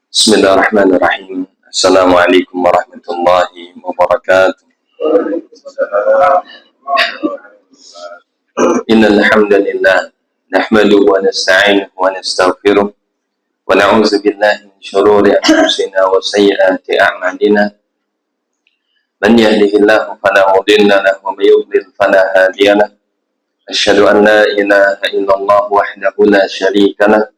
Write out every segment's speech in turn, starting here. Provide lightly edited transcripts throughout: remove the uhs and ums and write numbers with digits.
Bismillahirrahmanirrahim. Assalamualaikum warahmatullahi wabarakatuh. Innal hamdalillah nahmaduhu wa nasta'inuhu wa nastaghfiruh wa na'udzu billahi min shururi anfusina wa sayyiati a'malina. Man yahdihillahu fala mudilla lahu wa may yudlil fala hadiya lahu. Asyhadu an la ilaha illallah wahdahu la syarika lahu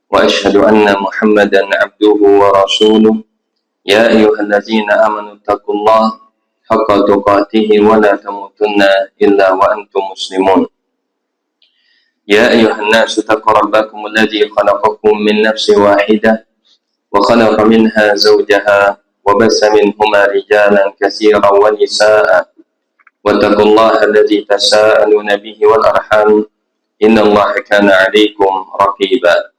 wa asyhadu anna Muhammadan abduhu wa rasuluh. Ya ayyuhallazina amanu taqullaha haqqa tuqatih wa la tamutunna illa wa antum muslimun. Ya ayyuhan nasu taqu rabbakum alladzi khalaqakum min nafsin wahidah wa khalaqa minha zawjaha wa bassa minhuma rijalan katsiran wa nisaa'a wattaqullaha alladzi tasaaluna bihi wal arham innallaha kana 'alaykum raqiba.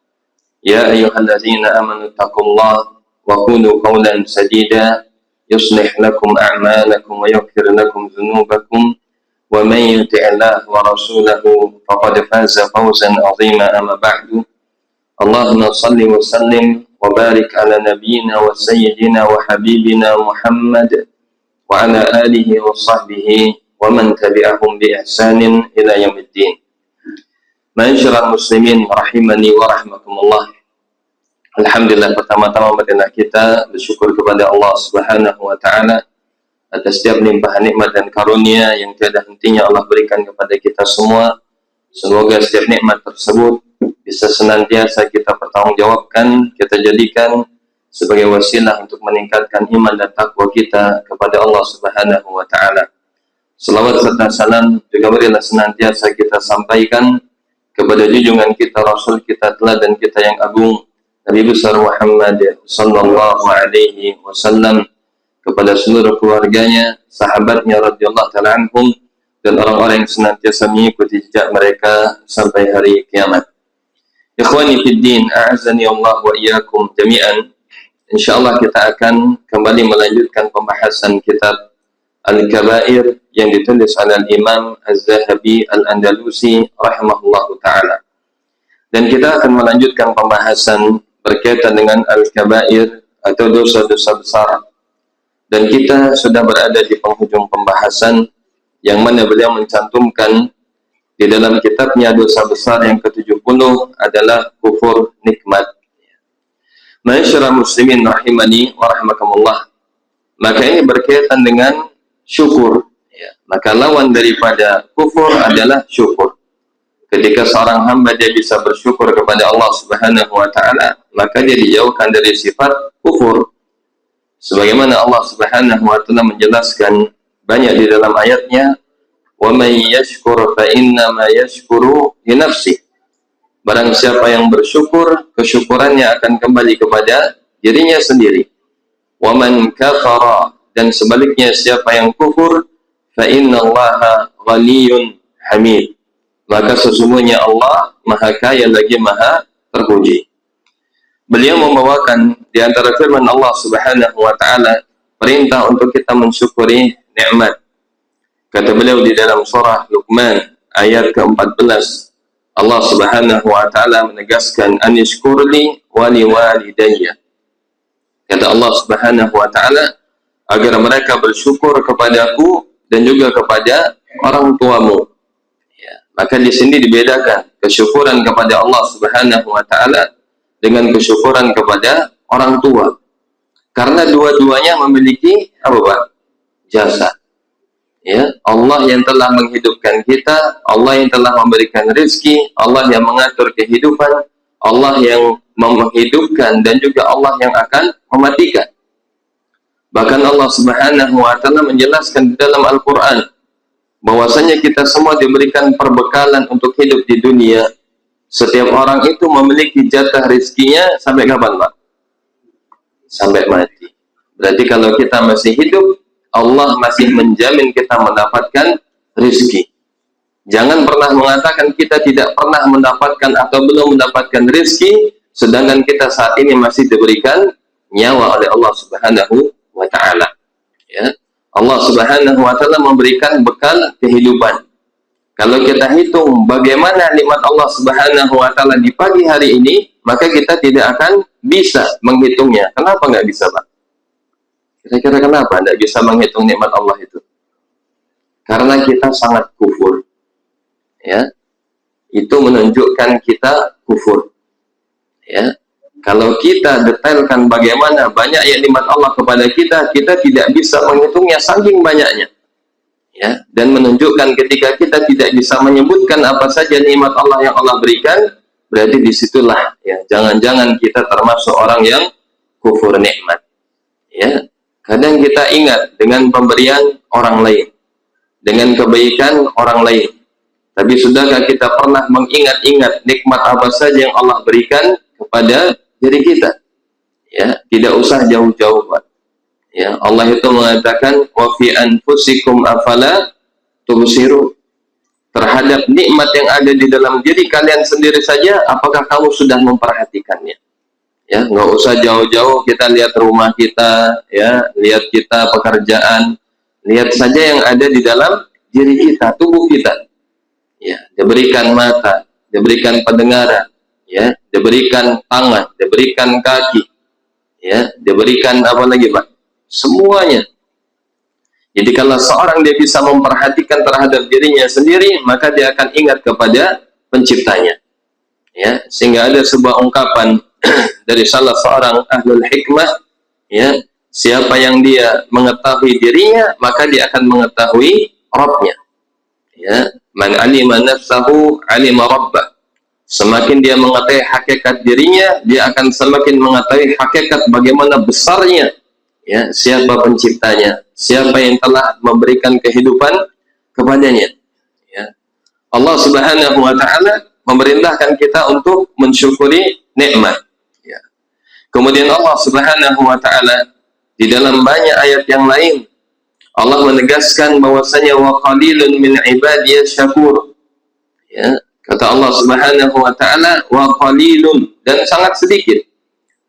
Ya ayyuhallazina amanu taqullaha wa qulu qawlan sadida yuslih lakum a'malakum wa yaghfir lakum dhunubakum wa may yuti'illah wa rasulahu faqad faza fawzan 'azima. Amma ba'du. Allahumma shalli wa sallim wa barik ala nabiyyina wa sayyidina wa habibina Muhammad wa ala alihi wa sahbihi wa man tabi'ahum bi ihsanin ila yaumiddin. Ma'asyiral muslimin rahimani wa rahmakumullah. Alhamdulillah, pertama-tama marilah kita bersyukur kepada Allah Subhanahu wa taala atas setiap limpahan nikmat dan karunia yang tiada hentinya Allah berikan kepada kita semua. Semoga setiap nikmat tersebut bisa senantiasa kita pertanggungjawabkan, kita jadikan sebagai wasilah untuk meningkatkan iman dan takwa kita kepada Allah Subhanahu wa taala. Selawat serta salam juga marilah senantiasa kita sampaikan kepada junjungan kita, Rasul kita teladan kita yang agung, Nabi besar Muhammad sallallahu alaihi wasallam, kepada seluruh keluarganya, sahabatnya radhiyallahu ta'ala anhum, dan orang-orang yang senantiasa mengikuti jejak mereka sampai hari kiamat. Ikhwani fid din, a'azzani Allah wa iyyakum jami'an. Insyaallah kita akan kembali melanjutkan pembahasan kitab Al-Kabair yang ditulis oleh Imam Az-Zahabi Al-Andalusi rahimahullahu ta'ala. Dan kita akan melanjutkan pembahasan berkaitan dengan Al-Kabair atau dosa-dosa besar. Dan kita sudah berada di penghujung pembahasan yang mana beliau mencantumkan di dalam kitabnya dosa besar yang ke-70 adalah kufur nikmat. Ma'asyiral muslimin rahimani wa rahmakumullah. Maka ini berkaitan dengan syukur. Maka lawan daripada kufur adalah syukur. Ketika seorang hamba dia bisa bersyukur kepada Allah Subhanahu wa taala, maka dia dijauhkan dari sifat kufur. Sebagaimana Allah Subhanahu wa taala menjelaskan banyak di dalam ayatnya, "Wa may yashkur fa inna ma yashkuru li nafsihi." Barang siapa yang bersyukur, kesyukurannya akan kembali kepada dirinya sendiri. "Wa man kafara," dan sebaliknya siapa yang kufur, "fa innallaha ghaniyyun hamid." Maka sesungguhnya Allah Maha Kaya lagi Maha Terpuji. Beliau membawakan di antara firman Allah Subhanahu wa taala perintah untuk kita mensyukuri nikmat. Kata beliau di dalam surah Luqman ayat ke-14, Allah Subhanahu wa taala menegaskan anishkurli wa liwalidayya. Kata Allah Subhanahu wa taala agar mereka bersyukur kepadaku dan juga kepada orang tuamu. Maka di sini dibedakan kesyukuran kepada Allah Subhanahu wa taala dengan kesyukuran kepada orang tua. Karena dua-duanya memiliki apa, Pak? Jasa. Ya, Allah yang telah menghidupkan kita, Allah yang telah memberikan rezeki, Allah yang mengatur kehidupan, Allah yang menghidupkan dan juga Allah yang akan mematikan. Bahkan Allah Subhanahu wa taala menjelaskan di dalam Al-Qur'an bahwasanya kita semua diberikan perbekalan untuk hidup di dunia. Setiap orang itu memiliki jatah rezekinya sampai kapan, Pak? Sampai mati. Berarti kalau kita masih hidup, Allah masih menjamin kita mendapatkan rezeki. Jangan pernah mengatakan kita tidak pernah mendapatkan atau belum mendapatkan rezeki, sedangkan kita saat ini masih diberikan nyawa oleh Allah Subhanahu wa ta'ala. Ya. Allah Subhanahu wa ta'ala memberikan bekal kehidupan. Kalau kita hitung bagaimana nikmat Allah Subhanahu wa ta'ala di pagi hari ini, maka kita tidak akan bisa menghitungnya. Kenapa nggak bisa, Pak? Kira-kira kenapa nggak bisa menghitung nikmat Allah itu? Karena kita sangat kufur. Ya, itu menunjukkan kita kufur. Ya, kalau kita detailkan bagaimana banyak ya nikmat Allah kepada kita, kita tidak bisa menghitungnya saking banyaknya. Ya, dan menunjukkan ketika kita tidak bisa menyebutkan apa saja nikmat Allah yang Allah berikan, berarti disitulah ya, jangan-jangan kita termasuk orang yang kufur nikmat. Ya, kadang kita ingat dengan pemberian orang lain, dengan kebaikan orang lain. Tapi sudahkah kita pernah mengingat-ingat nikmat apa saja yang Allah berikan kepada diri kita? Ya, tidak usah jauh-jauh, Pak. Ya, Allah itu mengatakan wa fi anfusikum afala tubsirun. Terhadap nikmat yang ada di dalam diri kalian sendiri saja, apakah kamu sudah memperhatikannya? Ya, nggak usah jauh-jauh kita lihat rumah kita, ya, lihat kita pekerjaan, lihat saja yang ada di dalam diri kita, tubuh kita. Ya, diberikan mata, diberikan pendengaran, ya, diberikan tangan, diberikan kaki, ya, diberikan apa lagi, Pak? Semuanya. Jadi kalau seorang dia bisa memperhatikan terhadap dirinya sendiri, maka dia akan ingat kepada penciptanya. Ya, sehingga ada sebuah ungkapan dari salah seorang ahlul hikmah, ya, siapa yang dia mengetahui dirinya, maka dia akan mengetahui Rabbnya. Ya, man alima nafsahu alima rabbah. Semakin dia mengetahui hakikat dirinya, dia akan semakin mengetahui hakikat bagaimana besarnya, ya, siapa penciptanya, siapa yang telah memberikan kehidupan kepadanya. Ya. Allah Subhanahu wa taala memerintahkan kita untuk mensyukuri nikmat. Ya. Kemudian Allah Subhanahu wa taala di dalam banyak ayat yang lain Allah menegaskan bahwasanya wa qalilun min ibadiyas syakur. Ya, kata Allah Subhanahu wa taala wa qalilun, dan sangat sedikit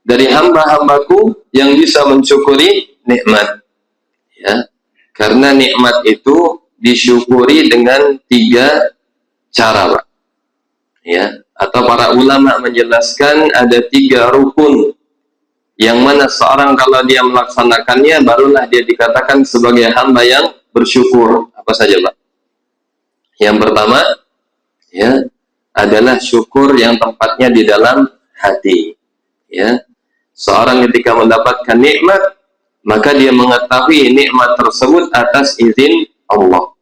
dari hamba-hambaku yang bisa mensyukuri nikmat. Ya, karena nikmat itu disyukuri dengan 3 cara, Pak. Ya, atau para ulama menjelaskan ada 3 rukun yang mana seorang kalau dia melaksanakannya barulah dia dikatakan sebagai hamba yang bersyukur. Apa saja, Pak? Yang pertama, ya, adalah syukur yang tempatnya di dalam hati. Ya, seorang ketika mendapatkan nikmat, maka dia mengetahui nikmat tersebut atas izin Allah.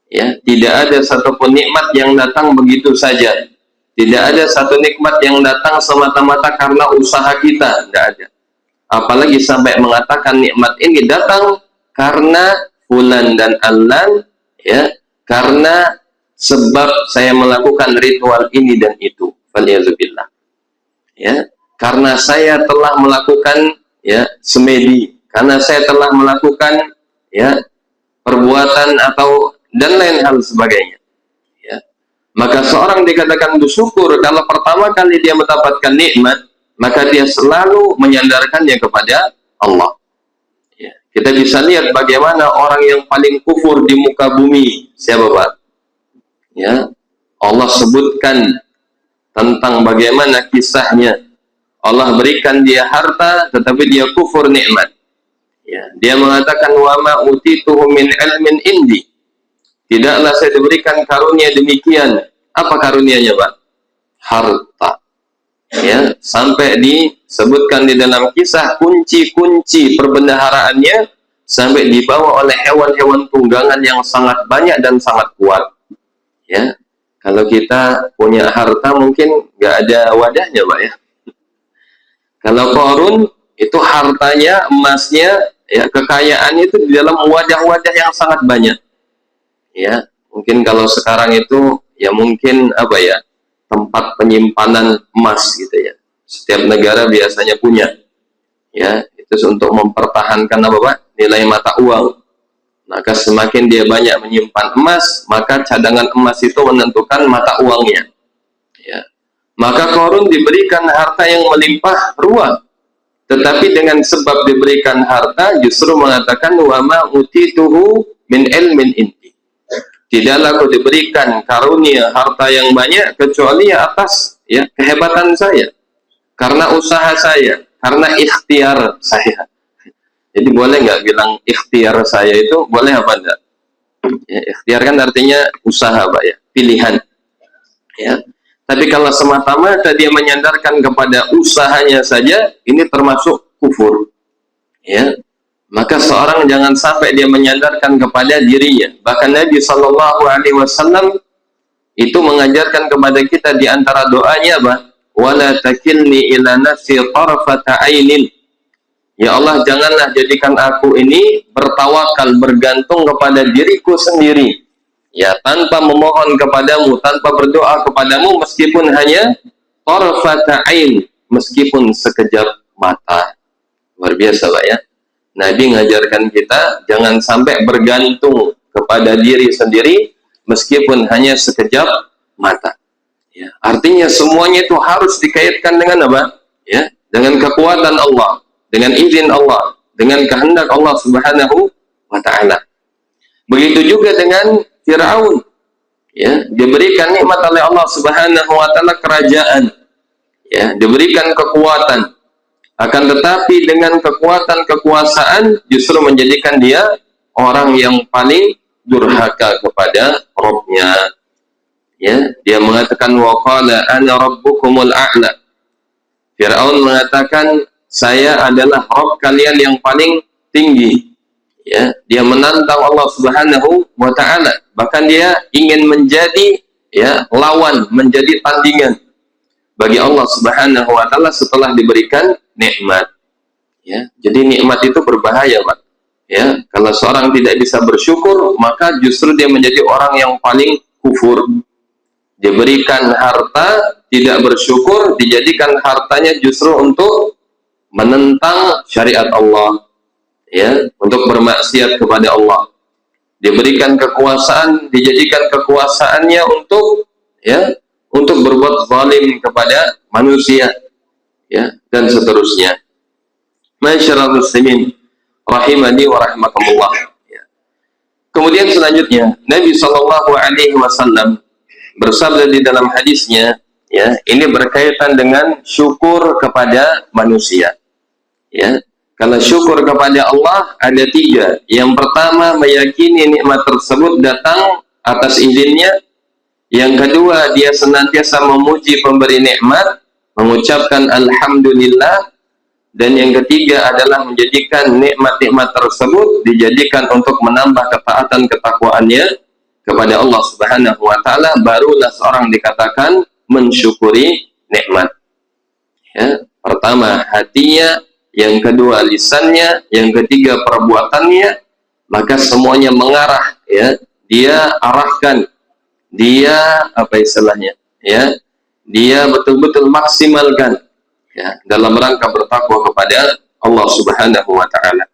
Ya, tidak ada satupun nikmat yang datang begitu saja. Tidak ada satu nikmat yang datang semata-mata karena usaha kita, tidak ada. Apalagi sampai mengatakan nikmat ini datang karena fulan dan allan, ya, karena sebab saya melakukan ritual ini dan itu. Waliyadzubillah. Ya, karena saya telah melakukan, ya, semedi, karena saya telah melakukan, ya, perbuatan atau dan lain hal sebagainya. Maka seorang dikatakan bersyukur kalau pertama kali dia mendapatkan nikmat, maka dia selalu menyandarkannya kepada Allah. Ya, kita bisa lihat bagaimana orang yang paling kufur di muka bumi, siapa, Pak? Ya, Allah sebutkan tentang bagaimana kisahnya. Allah berikan dia harta, tetapi dia kufur nikmat. Ya, dia mengatakan wa ma utituhu min ilmin indi. Tidaklah saya diberikan karunia demikian. Apa karunianya, Pak? Harta. Ya, sampai disebutkan di dalam kisah kunci-kunci perbendaharaannya sampai dibawa oleh hewan-hewan tunggangan yang sangat banyak dan sangat kuat. Ya, kalau kita punya harta mungkin nggak ada wadahnya, Pak, ya. Kalau Qarun itu hartanya, emasnya, ya, kekayaannya itu di dalam wadah-wadah yang sangat banyak. Ya, mungkin kalau sekarang itu ya mungkin apa ya, tempat penyimpanan emas gitu ya. Setiap negara biasanya punya. Ya, itu untuk mempertahankan apa, Pak? Nilai mata uang. Maka semakin dia banyak menyimpan emas, maka cadangan emas itu menentukan mata uangnya. Ya. Maka Qarun diberikan harta yang melimpah ruah. Tetapi dengan sebab diberikan harta justru mengatakan wa ma utituhu min ilmin inti. Tidaklah aku diberikan karunia harta yang banyak kecuali atas, ya, kehebatan saya. karena usaha saya, karena ikhtiar saya. Jadi boleh nggak bilang ikhtiar saya itu boleh apa enggak? Ya, ikhtiar kan artinya usaha, Pak ya, pilihan. Ya. Tapi kalau semata-mata dia menyandarkan kepada usahanya saja, ini termasuk kufur. Ya. Maka seorang jangan sampai dia menyandarkan kepada dirinya. Bahkan Nabi Shallallahu Alaihi Wasallam itu mengajarkan kepada kita di antara doanya apa? Wala takilni ila nafsi tarfata ainin. Ya Allah, janganlah jadikan aku ini bertawakal, bergantung kepada diriku sendiri. Ya, tanpa memohon kepadamu, tanpa berdoa kepadamu, meskipun hanya tarfata ain, meskipun sekejap mata. Luar biasa, Pak ya. Nabi mengajarkan kita jangan sampai bergantung kepada diri sendiri, meskipun hanya sekejap mata. Ya, artinya semuanya itu harus dikaitkan dengan apa? Ya, dengan kekuatan Allah, dengan izin Allah, dengan kehendak Allah Subhanahu wa Ta'ala. Begitu juga dengan Fir'aun. Ya, diberikan nikmat oleh Allah Subhanahu wa Ta'ala kerajaan. Ya, diberikan kekuatan. Akan tetapi dengan kekuatan kekuasaan justru menjadikan dia orang yang paling durhaka kepada Rabb-nya. Ya, dia mengatakan waqala ana rabbukumul a'la. Fir'aun mengatakan saya adalah Rabb kalian yang paling tinggi. Ya, dia menantang Allah Subhanahu wa Ta'ala. Bahkan dia ingin menjadi ya lawan, menjadi tandingan bagi Allah Subhanahu wa Ta'ala setelah diberikan nikmat. Ya, jadi nikmat itu berbahaya, Pak. Ya, kalau seorang tidak bisa bersyukur, maka justru dia menjadi orang yang paling kufur. Diberikan harta, tidak bersyukur, dijadikan hartanya justru untuk menentang syariat Allah, ya, untuk bermaksiat kepada Allah. Diberikan kekuasaan, dijadikan kekuasaannya untuk, ya, untuk berbuat zalim kepada manusia, ya, dan seterusnya. Masyaallah muslimin rahimani wa rahimakumullah. Ya. Kemudian selanjutnya Nabi Shallallahu Alaihi Wasallam bersabda di dalam hadisnya, ya, ini berkaitan dengan syukur kepada manusia. Ya, kalau syukur kepada Allah ada tiga. Yang pertama, meyakini nikmat tersebut datang atas izinnya. Yang kedua, dia senantiasa memuji pemberi nikmat, mengucapkan alhamdulillah. Dan yang ketiga adalah menjadikan nikmat-nikmat tersebut dijadikan untuk menambah ketaatan ketakwaannya kepada Allah Subhanahu wa Ta'ala. Barulah seorang dikatakan mensyukuri nikmat. Ya, pertama hatinya, yang kedua lisannya, yang ketiga perbuatannya, maka semuanya mengarah, ya, dia arahkan, dia apa istilahnya, ya, dia betul-betul maksimalkan, ya, dalam rangka bertakwa kepada Allah Subhanahu wa Ta'ala.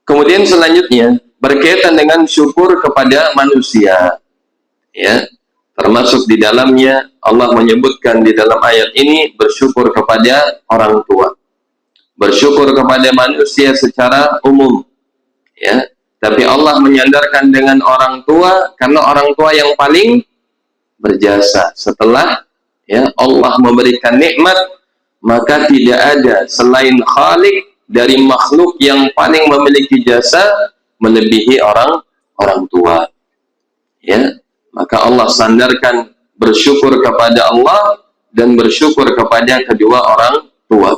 Kemudian selanjutnya berkaitan dengan syukur kepada manusia, ya, termasuk di dalamnya Allah menyebutkan di dalam ayat ini bersyukur kepada orang tua, bersyukur kepada manusia secara umum, ya, tapi Allah menyandarkan dengan orang tua karena orang tua yang paling berjasa. Setelah, ya, Allah memberikan nikmat, maka tidak ada selain Khalik dari makhluk yang paling memiliki jasa melebihi orang tua. Ya, maka Allah sandarkan bersyukur kepada Allah dan bersyukur kepada kedua orang tua.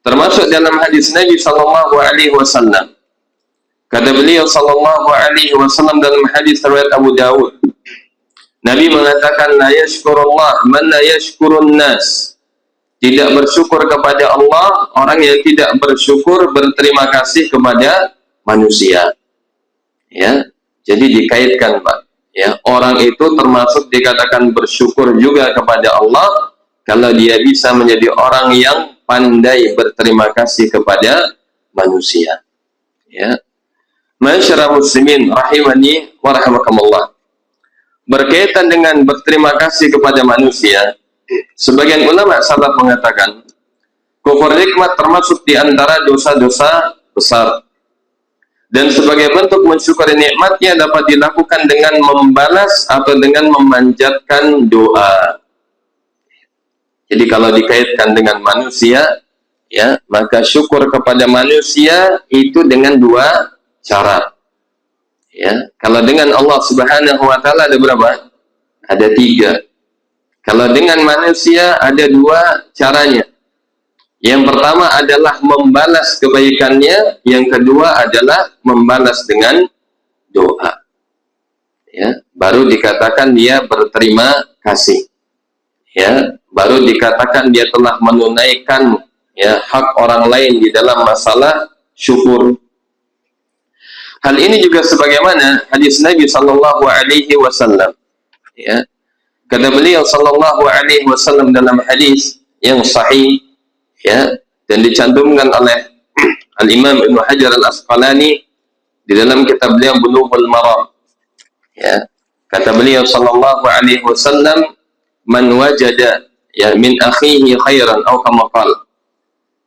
Termasuk dalam hadis Nabi Sallallahu Alaihi Wasallam, kata beliau Sallallahu Alaihi Wasallam dalam hadis riwayat Abu Dawud, Nabi mengatakan la yashkurullah man la yashkurun nas. Tidak bersyukur kepada Allah orang yang tidak bersyukur, berterima kasih kepada manusia. Ya, jadi dikaitkan, Pak. Ya, orang itu termasuk dikatakan bersyukur juga kepada Allah kalau dia bisa menjadi orang yang pandai berterima kasih kepada manusia. Ya, masyarakat muslimin rahimani wa rahimakumullah. Berkaitan dengan berterima kasih kepada manusia, sebagian ulama salaf mengatakan kufur nikmat termasuk di antara dosa-dosa besar. Dan sebagai bentuk mensyukuri nikmatnya dapat dilakukan dengan membalas atau dengan memanjatkan doa. Jadi kalau dikaitkan dengan manusia, ya, maka syukur kepada manusia itu dengan dua cara. Ya, kalau dengan Allah Subhanahu wa taala ada berapa? Ada tiga. Kalau dengan manusia ada dua caranya. Yang pertama adalah membalas kebaikannya, yang kedua adalah membalas dengan doa. Ya, baru dikatakan dia berterima kasih. Ya, baru dikatakan dia telah menunaikan, ya, hak orang lain di dalam masalah syukur. Hal ini juga sebagaimana hadis Nabi sallallahu alaihi wasallam. Ya. Kata beliau sallallahu alaihi wasallam dalam hadis yang sahih, ya, dan dicantumkan oleh Al-Imam Ibnu Hajar Al-Asqalani di dalam kitab beliau Bulughul Maram. Ya. Kata beliau sallallahu alaihi wasallam, man wajada, ya, min akhihi khairan atau kama qala,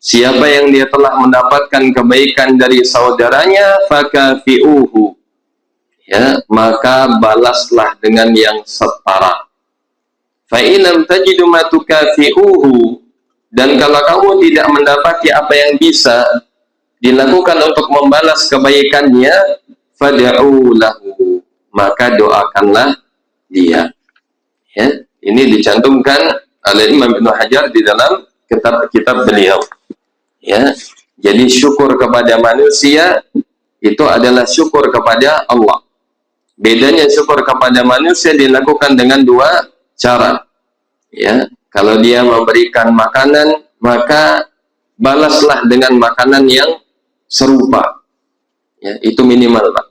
siapa yang dia telah mendapatkan kebaikan dari saudaranya, fakafi'uhu, ya, maka balaslah dengan yang setara. Fa in lam tajidu ma tukafi'uhu, dan kalau kamu tidak mendapati apa yang bisa dilakukan untuk membalas kebaikannya, fad'u lahu, maka doakanlah dia. Ya, ini dicantumkan oleh Imam Ibnu Hajar di dalam kitab beliau. Ya, jadi syukur kepada manusia itu adalah syukur kepada Allah. Bedanya syukur kepada manusia dilakukan dengan dua cara. Ya, kalau dia memberikan makanan, maka balaslah dengan makanan yang serupa. Ya, itu minimal, Pak.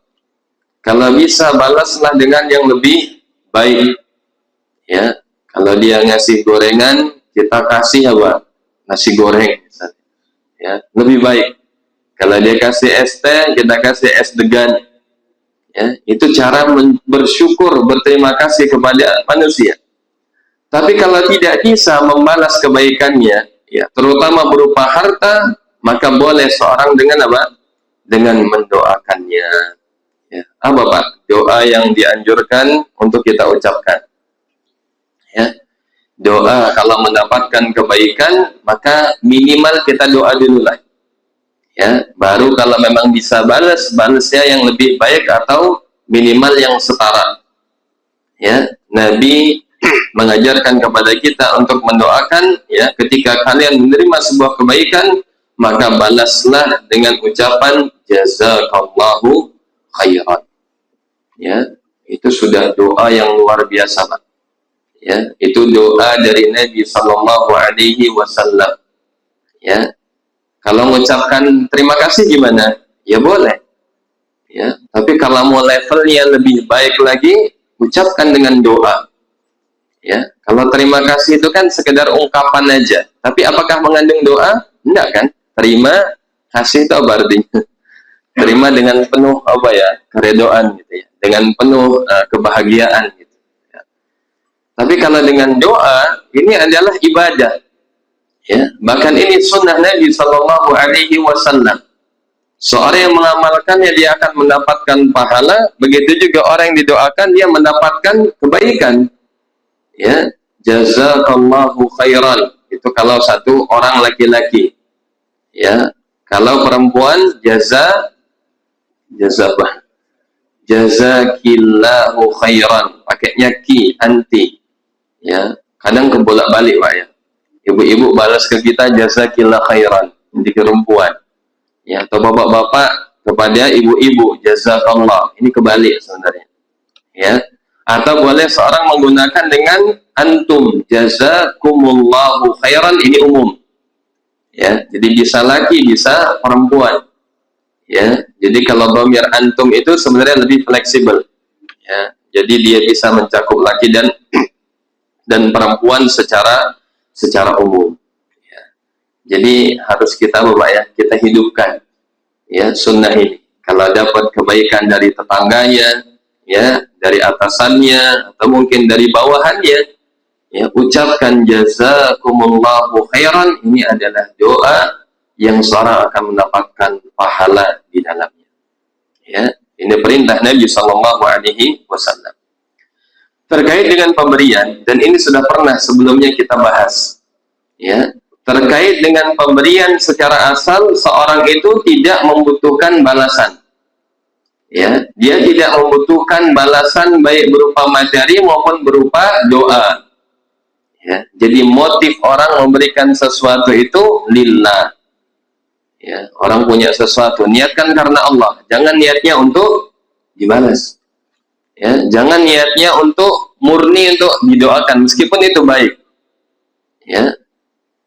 Kalau bisa balaslah dengan yang lebih baik. Ya, kalau dia ngasih gorengan, kita kasih apa? Nasi goreng. Ya, lebih baik. Kalau dia kasih es teh, kita kasih es degan. Ya, itu cara bersyukur, berterima kasih kepada manusia. Tapi kalau tidak bisa membalas kebaikannya, ya, terutama berupa harta, maka boleh seorang dengan apa? Dengan mendoakannya. Ya, apa, Pak? Doa yang dianjurkan untuk kita ucapkan. Ya, doa kalau mendapatkan kebaikan, maka minimal kita doa dulu lah. Ya, baru kalau memang bisa balasnya yang lebih baik atau minimal yang setara. Ya, Nabi mengajarkan kepada kita untuk mendoakan, ya, ketika kalian menerima sebuah kebaikan, maka balaslah dengan ucapan jazakallahu khairan. Ya, itu sudah doa yang luar biasa, Pak. Ya, itu doa dari Nabi sallallahu alaihi wasallam. Ya, kalau mengucapkan terima kasih gimana? Ya boleh. Ya, tapi kalau mau levelnya lebih baik lagi, ucapkan dengan doa. Ya, kalau terima kasih itu kan sekedar ungkapan aja. Tapi apakah mengandung doa? Enggak kan? Terima kasih itu apa artinya? Terima dengan penuh apa ya? Keredoan gitu ya. Dengan penuh kebahagiaan gitu. Ya. Tapi kalau dengan doa, ini adalah ibadah. Ya, bahkan ini sunnah Nabi sallallahu alaihi wasallam. Seorang yang mengamalkannya dia akan mendapatkan pahala, begitu juga orang yang didoakan dia mendapatkan kebaikan. Ya, jazakallahu khairan. Itu kalau satu orang laki-laki. Ya, kalau perempuan jazakillahu khairan, pakainya ki, anti. Ya, kadang kebolak-balik, Pak, ya. Ibu-ibu balas ke kita jazakillahu khairan, di perempuan. Ya, atau bapak-bapak kepada ibu-ibu jazakallah. Ini kebalik sebenarnya. Ya. Atau boleh seorang menggunakan dengan antum, jazakumullahu khairan, ini umum. Ya, jadi bisa laki, bisa perempuan. Ya, jadi kalau dhamir antum itu sebenarnya lebih fleksibel. Ya, jadi dia bisa mencakup laki dan perempuan secara umum. Ya. Jadi harus kita, Bapak, ya, kita hidupkan, ya, sunnah ini. Kalau dapat kebaikan dari tetangganya, ya, dari atasannya atau mungkin dari bawahannya, ya, ucapkan jazakumullahu khairan. Ini adalah doa yang seorang akan mendapatkan pahala di dalamnya. Ya, ini perintah Nabi sallallahu alaihi wasallam. Terkait dengan pemberian, dan ini sudah pernah sebelumnya kita bahas. Ya, terkait dengan pemberian secara asal, seorang itu tidak membutuhkan balasan. Ya, dia tidak membutuhkan balasan baik berupa materi maupun berupa doa. Ya, jadi motif orang memberikan sesuatu itu lillah. Ya, orang punya sesuatu, niatkan karena Allah. Jangan niatnya untuk dibalas. Ya, jangan niatnya untuk murni untuk didoakan, meskipun itu baik. Ya,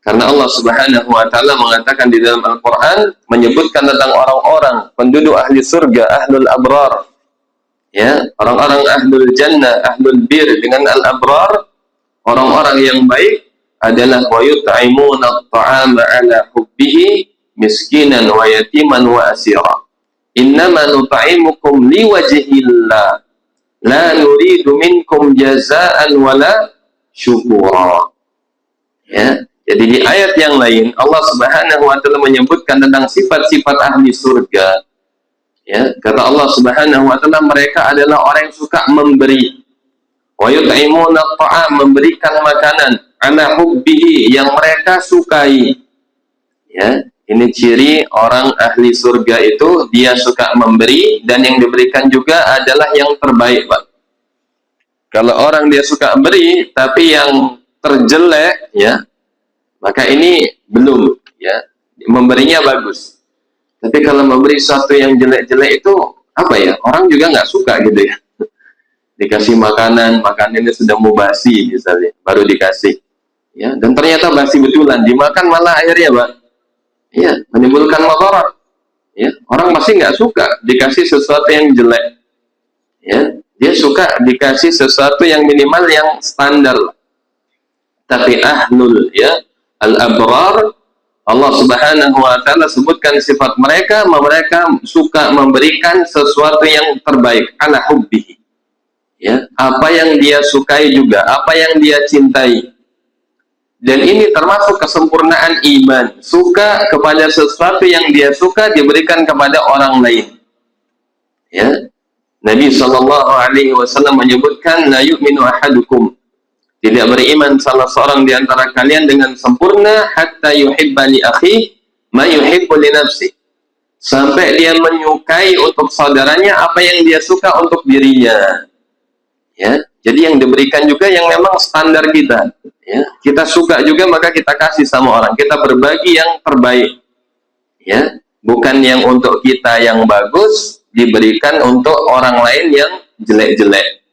karena Allah Subhanahu wa taala mengatakan di dalam Al-Qur'an, menyebutkan tentang orang-orang penduduk ahli surga, ahlul abrar. Ya, orang-orang ahlul jannah, ahlul bir dengan al-abrar, orang-orang yang baik adalah wa yut'imuna at-ta'ama 'ala hubbihi miskinan wa yatiman wa asira. Innama nut'imukum liwajhillah la nuridu minkum jazaa'an wala syukura. Ya, jadi di ayat yang lain Allah Subhanahu wa taala menyebutkan tentang sifat-sifat ahli surga. Ya, kata Allah Subhanahu wa taala, mereka adalah orang yang suka memberi. Wa yut'imuna at-ta'am, memberikan makanan, ala hubbihi, yang mereka sukai. Ya, ini ciri orang ahli surga itu, dia suka memberi dan yang diberikan juga adalah yang terbaik, Pak. Kalau orang dia suka beri tapi yang terjelek, ya, maka ini belum, ya, memberinya bagus. Tapi kalau memberi sesuatu yang jelek-jelek itu apa ya? Orang juga nggak suka gitu ya. Dikasih makanan, makanannya sudah mau basi misalnya, baru dikasih. Ya, dan ternyata basi betulan, dimakan malah akhirnya, Pak, ya, menimbulkan mudarat. Ya, orang pasti nggak suka dikasih sesuatu yang jelek. Ya, dia suka dikasih sesuatu yang minimal, yang standar. Tapi ahlul, ya, al-abrar, Allah Subhanahu wa taala sebutkan sifat mereka, mereka suka memberikan sesuatu yang terbaik, ala hubbihi. Ya, apa yang dia sukai juga, apa yang dia cintai. Dan ini termasuk kesempurnaan iman. Suka kepada sesuatu yang dia suka diberikan kepada orang lain. Ya, Nabi SAW menyebutkan, la yu'minu ahadukum, tidak beriman salah seorang di antara kalian dengan sempurna, hatta yuhibba li akhi ma yuhibbu li nafsi, sampai dia menyukai untuk saudaranya apa yang dia suka untuk dirinya. Ya, jadi yang diberikan juga yang memang standar kita. Ya, kita suka juga maka kita kasih sama orang. Kita berbagi yang terbaik. Ya, bukan yang untuk kita yang bagus diberikan untuk orang lain yang jelek-jelek.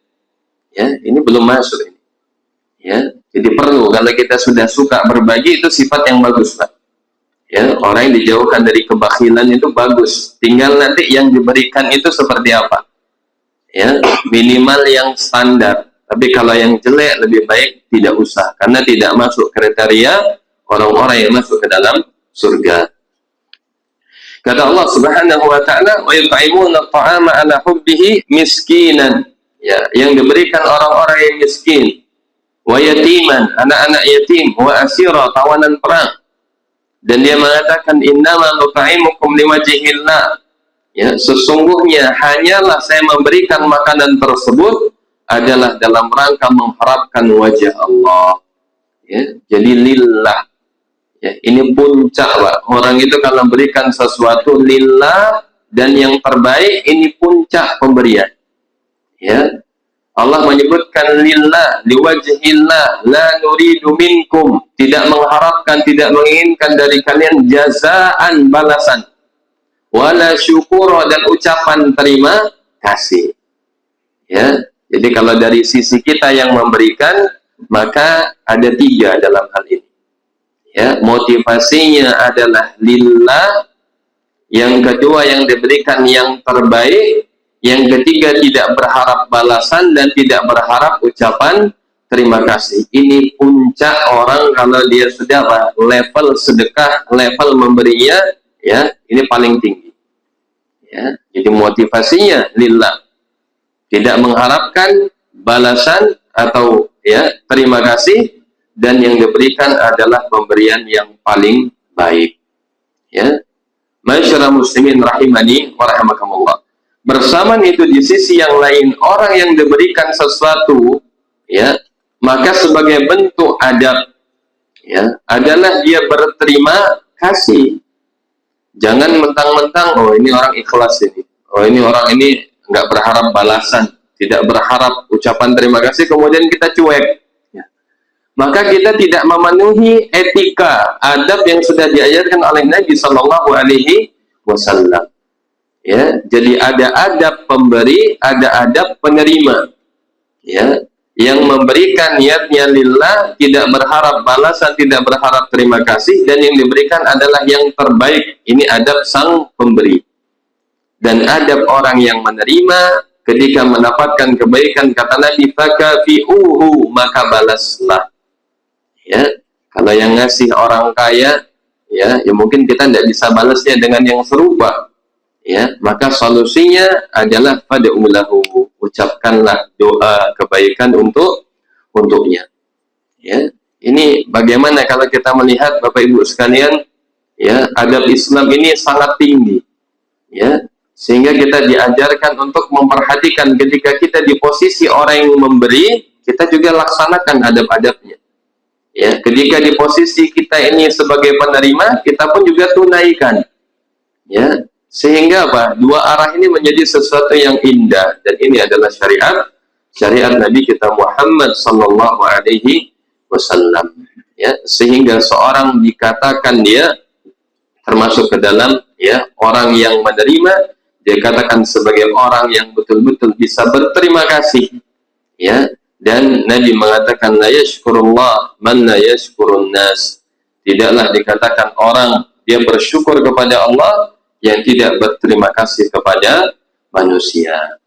Ya, ini belum masuk. Ya, jadi perlu, kalau kita sudah suka berbagi, itu sifat yang bagus, Pak. Ya, orang yang dijauhkan dari kebakhilan itu bagus. Tinggal nanti yang diberikan itu seperti apa. Ya, minimal yang standar. Tapi kalau yang jelek lebih baik tidak usah, karena tidak masuk kriteria orang-orang yang masuk ke dalam surga. Kata Allah Subhanahu wa taala, wa yut'imuna at-ta'ama 'ala hubbihi miskinan. Ya, yang diberikan orang-orang yang miskin. Wa yatiman, anak-anak yatim. Wa asira, tawanan perang. Dan dia mengatakan, innama nut'imukum liwajhillah. Ya, sesungguhnya hanyalah saya memberikan makanan tersebut adalah dalam rangka mengharapkan wajah Allah. Ya, jadi lillah. Ya, ini puncak, Pak. Orang itu kalau berikan sesuatu lillah dan yang terbaik, ini puncak pemberian. Ya, Allah menyebutkan lillah, liwajhillah, la nuridu minkum, tidak mengharapkan, tidak menginginkan dari kalian jazaan, balasan, wala syukura, dan ucapan terima kasih. Ya, jadi kalau dari sisi kita yang memberikan, maka ada tiga dalam hal ini. Ya, motivasinya adalah lillah, yang kedua yang diberikan yang terbaik, yang ketiga tidak berharap balasan dan tidak berharap ucapan terima kasih. Ini puncak orang kalau dia sudah level sedekah, level memberinya, ya, ini paling tinggi. Ya, jadi motivasinya lillah, tidak mengharapkan balasan atau, ya, terima kasih, dan yang diberikan adalah pemberian yang paling baik. Ya, masyarakat muslimin rahimani wa rahimakumullah. Bersamaan itu di sisi yang lain, orang yang diberikan sesuatu, ya, maka sebagai bentuk adab, ya, adalah dia berterima kasih. Jangan mentang-mentang, oh ini orang ikhlas ini, oh ini orang ini nggak berharap balasan, tidak berharap ucapan terima kasih, kemudian kita cuek. Ya. Maka kita tidak memenuhi etika, adab yang sudah diajarkan oleh Nabi Shallallahu Alaihi Wasallam. Ya, jadi ada adab pemberi, ada adab penerima. Ya, yang memberikan niatnya lillah, tidak berharap balasan, tidak berharap terima kasih, dan yang diberikan adalah yang terbaik. Ini adab sang pemberi. Dan adab orang yang menerima ketika mendapatkan kebaikan, kata Nabi, fakafi'uhu, maka balaslah. Ya, kalau yang ngasih orang kaya, ya mungkin kita tidak bisa balasnya dengan yang serupa. Ya, maka solusinya adalah fad'ulahu, ucapkanlah doa kebaikan untuknya. Ya, ini bagaimana kalau kita melihat Bapak Ibu sekalian, ya, adab Islam ini sangat tinggi. Ya, sehingga kita diajarkan untuk memperhatikan ketika kita di posisi orang yang memberi, kita juga laksanakan adab-adabnya. Ya, ketika di posisi kita ini sebagai penerima, kita pun juga tunaikan. Ya, sehingga apa? Dua arah ini menjadi sesuatu yang indah, dan ini adalah syariat Nabi kita Muhammad Sallallahu Alaihi Wasallam. Ya, sehingga seorang dikatakan dia termasuk ke dalam, ya, orang yang menerima, dia katakan sebagai orang yang betul-betul bisa berterima kasih. Ya, dan Nabi mengatakan la yashkurullah man la yashkurun nas. Tidaklah dikatakan orang dia bersyukur kepada Allah yang tidak berterima kasih kepada manusia.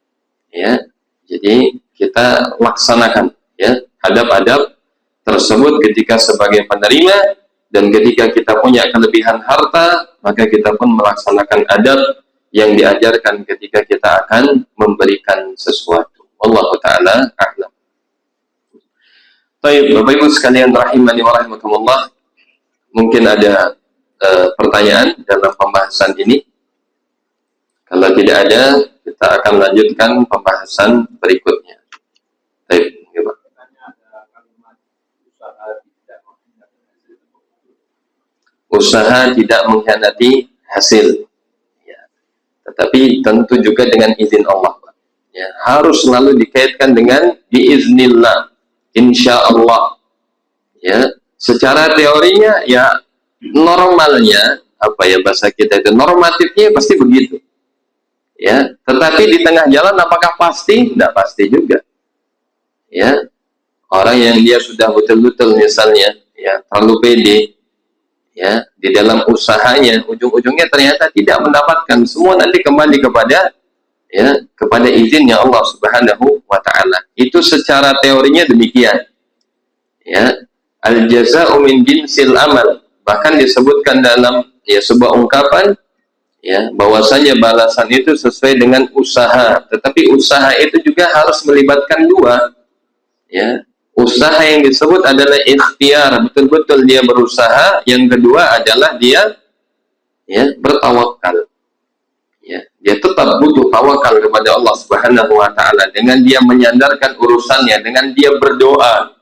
Ya, jadi kita laksanakan, ya, adab-adab tersebut ketika sebagai penerima, dan ketika kita punya kelebihan harta, maka kita pun melaksanakan adab yang diajarkan ketika kita akan memberikan sesuatu. Wallahu ta'ala a'lam. Baik, Bapak Ibu sekalian rahimani wa rahimakumullah, mungkin ada pertanyaan dalam pembahasan ini. Kalau tidak ada, kita akan lanjutkan pembahasan berikutnya. Baik, usaha tidak mengkhianati hasil, ya, tetapi tentu juga dengan izin Allah. Ya, harus selalu dikaitkan dengan biiznillah, insya Allah. Ya, secara teorinya, ya normalnya apa ya bahasa kita itu, normatifnya pasti begitu. Ya, tetapi di tengah jalan apakah pasti? Tidak pasti juga. Ya, orang yang dia sudah betul-betul misalnya, ya, terlalu pede, ya, di dalam usahanya, ujung-ujungnya ternyata tidak mendapatkan, semua nanti kembali kepada, ya, kepada izinnya Allah Subhanahu wa Ta'ala. Itu secara teorinya demikian. Ya, al jaza'u min jinsil amal, bahkan disebutkan dalam, ya, sebuah ungkapan, ya, bahwasanya balasan itu sesuai dengan usaha, tetapi usaha itu juga harus melibatkan dua. Ya, usaha yang disebut adalah ikhtiar, betul-betul dia berusaha. Yang kedua adalah dia, ya, bertawakal. Ya, dia tetap butuh tawakal kepada Allah Subhanahu wa Ta'ala dengan dia menyandarkan urusannya, dengan dia berdoa.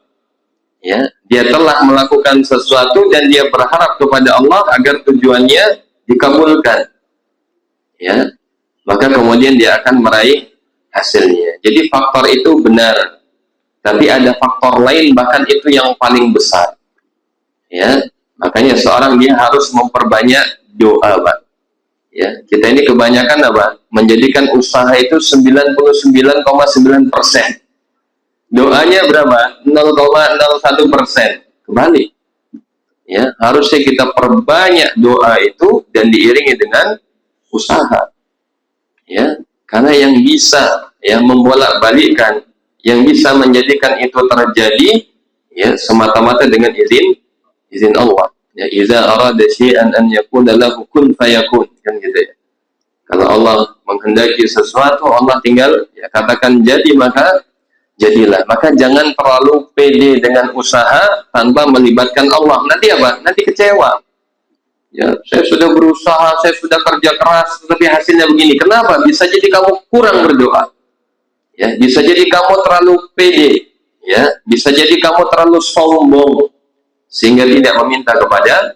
Ya, dia telah melakukan sesuatu dan dia berharap kepada Allah agar tujuannya dikabulkan. Ya, maka kemudian dia akan meraih hasilnya. Jadi faktor itu benar, tapi ada faktor lain, bahkan itu yang paling besar. Ya, makanya seorang dia harus memperbanyak doa, Pak. Ya, kita ini kebanyakan apa? Menjadikan usaha itu 99,9%. Doanya berapa? 0,01%. Kembali. Ya, harusnya kita perbanyak doa itu dan diiringi dengan usaha. Ya, karena yang bisa, ya, membolak-balikkan, yang bisa menjadikan itu terjadi, ya, semata-mata dengan izin Allah. Ya, iza arada syai'an an yakuna lahu kun fayakun, kan gitu ya. Kalau Allah menghendaki sesuatu, Allah tinggal, ya, katakan jadi, maka jadilah. Maka jangan terlalu pede dengan usaha tanpa melibatkan Allah. Nanti apa? Nanti kecewa. Ya, saya sudah berusaha, saya sudah kerja keras, tapi hasilnya begini. Kenapa? Bisa jadi kamu kurang berdoa. Ya, bisa jadi kamu terlalu pede. Ya, bisa jadi kamu terlalu sombong. sehingga tidak meminta kepada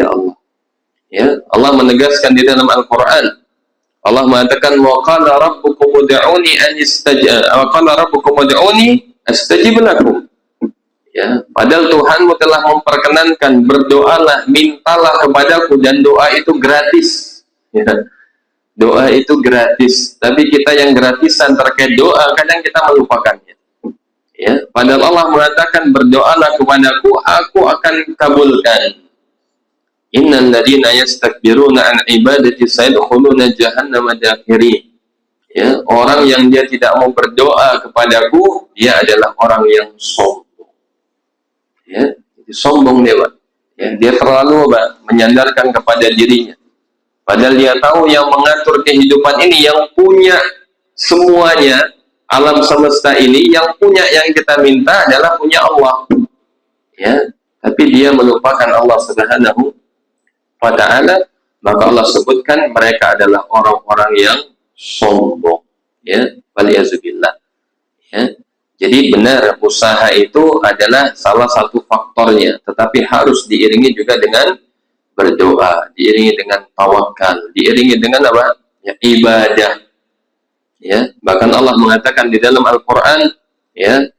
Allah. Ya, Allah menegaskan di dalam Al-Qur'an. Allah mengatakan wa qala rabbukum ud'uni astajib lakum. Ya, padahal Tuhanmu telah memperkenankan berdoalah, mintalah kepadaku, dan doa itu gratis. Ya. Doa itu gratis, tapi kita yang gratisan terkait doa kadang kita melupakannya. Ya, padahal Allah mengatakan berdoalah kepadaku, aku akan kabulkan. Innal ladzina yastakbiruna an ibadati sayadkhuluna jahannama dakhirin. Ya, orang yang dia tidak mau berdoa kepadaku, dia adalah orang yang sombong. Ya, sombong dia, Pak. Ya, dia terlalu menyandarkan kepada dirinya. Padahal dia tahu yang mengatur kehidupan ini, yang punya semuanya, alam semesta ini, yang punya yang kita minta adalah punya Allah. Ya, tapi dia melupakan Allah Subhanahu wa Ta'ala, maka Allah sebutkan mereka adalah orang-orang yang sombong. Ya, waliyazubillah. Ya. Jadi benar, usaha itu adalah salah satu faktornya, tetapi harus diiringi juga dengan berdoa, diiringi dengan tawakal, diiringi dengan apa? Ya, ibadah. Ya, bahkan Allah mengatakan di dalam Al-Qur'an, ya,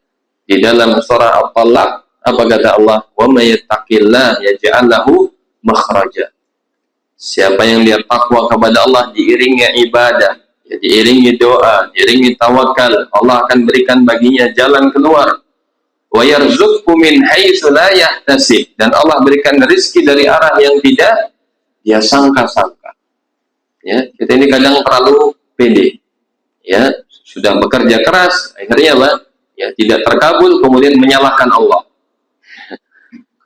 di dalam surah At-Talaq, apa kata Allah? Wa may yattaqillah yaj'al lahu makhraja. Siapa yang dia takwa kepada Allah, diiringi ibadah, ya, diiringi doa, diiringi tawakal, Allah akan berikan baginya jalan keluar. Wa yarzuqhu min haitsu la yahtasib, dan Allah berikan rezeki dari arah yang tidak dia sangka-sangka. Ya, kita ini kadang terlalu pede. Ya, sudah bekerja keras, akhirnya apa? Ya, tidak terkabul, kemudian menyalahkan Allah.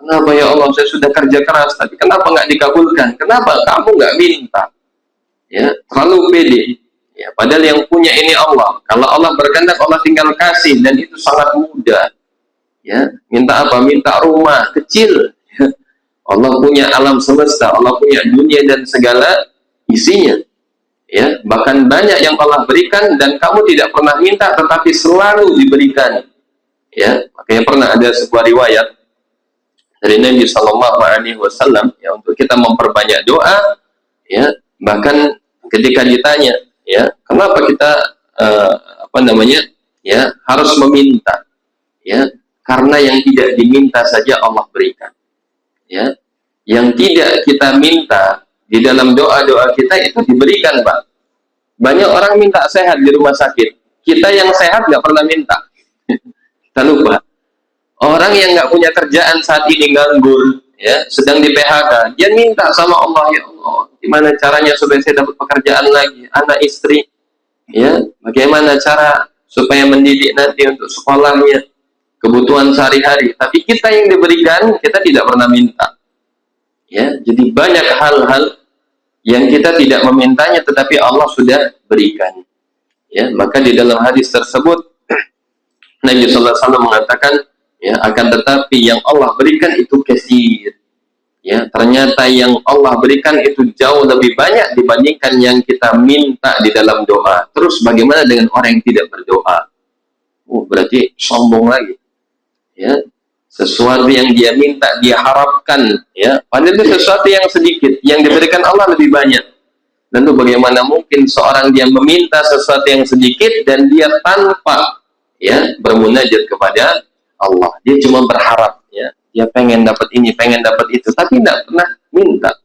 Kenapa ya Allah, saya sudah kerja keras, tapi kenapa nggak dikabulkan? Kenapa kamu nggak minta? Ya, terlalu pede. Ya, padahal yang punya ini Allah. Kalau Allah berkehendak, Allah tinggal kasih, dan itu sangat mudah. Ya, minta apa? Minta rumah kecil. Ya. Allah punya alam semesta, Allah punya dunia dan segala isinya. Ya, bahkan banyak yang Allah berikan dan kamu tidak pernah minta, tetapi selalu diberikan. Ya, makanya pernah ada sebuah riwayat dari Nabi Sallallahu Alaihi Wasallam, ya, untuk kita memperbanyak doa. Ya, bahkan ketika ditanya, ya, kenapa kita ya, harus meminta? Ya, karena yang tidak diminta saja Allah berikan. Ya, yang tidak kita minta di dalam doa-doa kita itu diberikan, Pak. Banyak orang minta sehat di rumah sakit, kita yang sehat nggak pernah minta. Kita lupa. Orang yang nggak punya kerjaan saat ini, nganggur, ya, sedang di PHK, dia minta sama Allah, ya Allah, gimana caranya supaya saya dapat pekerjaan lagi, anak istri, ya, bagaimana cara supaya mendidik nanti untuk sekolahnya, kebutuhan sehari-hari. Tapi kita yang diberikan, kita tidak pernah minta. Ya, jadi banyak hal-hal yang kita tidak memintanya, tetapi Allah sudah berikan. Ya, maka di dalam hadis tersebut Nabi Sallallahu Alaihi Wasallam mengatakan, ya, akan tetapi yang Allah berikan itu katsir. Ya, ternyata yang Allah berikan itu jauh lebih banyak dibandingkan yang kita minta di dalam doa. Terus bagaimana dengan orang yang tidak berdoa? Berarti sombong lagi. Ya, sesuatu yang dia minta, dia harapkan, ya, padahal itu sesuatu yang sedikit, yang diberikan Allah lebih banyak. Lalu bagaimana mungkin seorang dia meminta sesuatu yang sedikit dan dia tanpa, ya, bermunajat kepada Allah, dia cuma berharap, ya, dia pengen dapat ini, pengen dapat itu, tapi tidak pernah minta.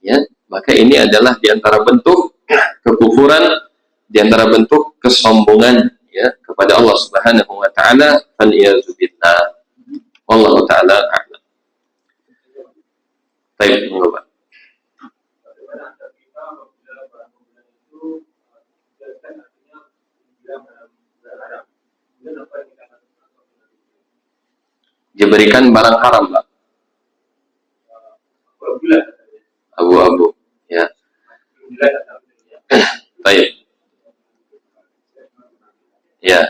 Ya, maka ini adalah diantara bentuk kekufuran, diantara bentuk kesombongan, ya, kepada Allah Subhanahu Wa Taala. Faliyahzubillah. Allah Taala a'lam. Baik, Bapak. Diberikan barang haram, Pak. Abu-abu, ya. Baik. Ya,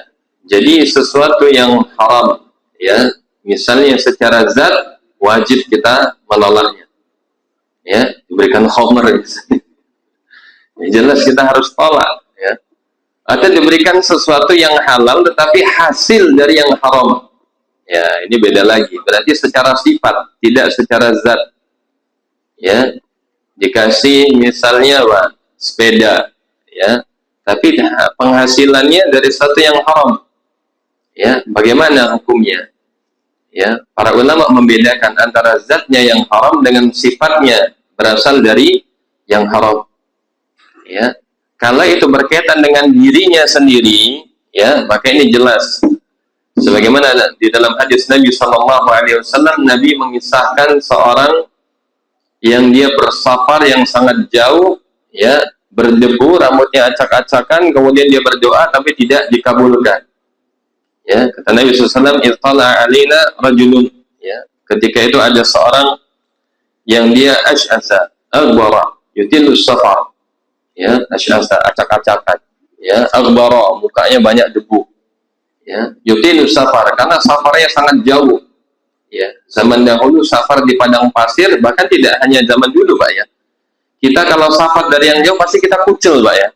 jadi sesuatu yang haram, ya, misalnya secara zat wajib kita menolaknya. Ya, diberikan khamr, ya, jelas kita harus tolak, ya. Atau diberikan sesuatu yang halal tetapi hasil dari yang haram. Ya, ini beda lagi. Berarti secara sifat, tidak secara zat. Ya, dikasih misalnya apa? Sepeda, ya. Tapi penghasilannya dari sesuatu yang haram. Ya, bagaimana hukumnya? Ya, para ulama membedakan antara zatnya yang haram dengan sifatnya berasal dari yang haram. Ya, kalau itu berkaitan dengan dirinya sendiri, ya, maka ini jelas. Sebagaimana di dalam hadis Nabi Shallallahu Alaihi Wasallam, Nabi mengisahkan seorang yang dia bersafar yang sangat jauh, ya, berdebu, rambutnya acak-acakan, kemudian dia berdoa tapi tidak dikabulkan. Ya, kata Nabi SAW, "Ittala alina rajulun." Ya, ketika itu ada seorang yang dia asy'asa, aghbara, yutilu safar. Ya, asy'asa, acak-acakan. Ya, aghbara, mukanya banyak debu. Ya, yutilu safar, karena safarnya sangat jauh. Ya, zaman dahulu safar di padang pasir, bahkan tidak hanya zaman dulu, Pak ya. Kita kalau safar dari yang jauh pasti kita kucel, Pak ya.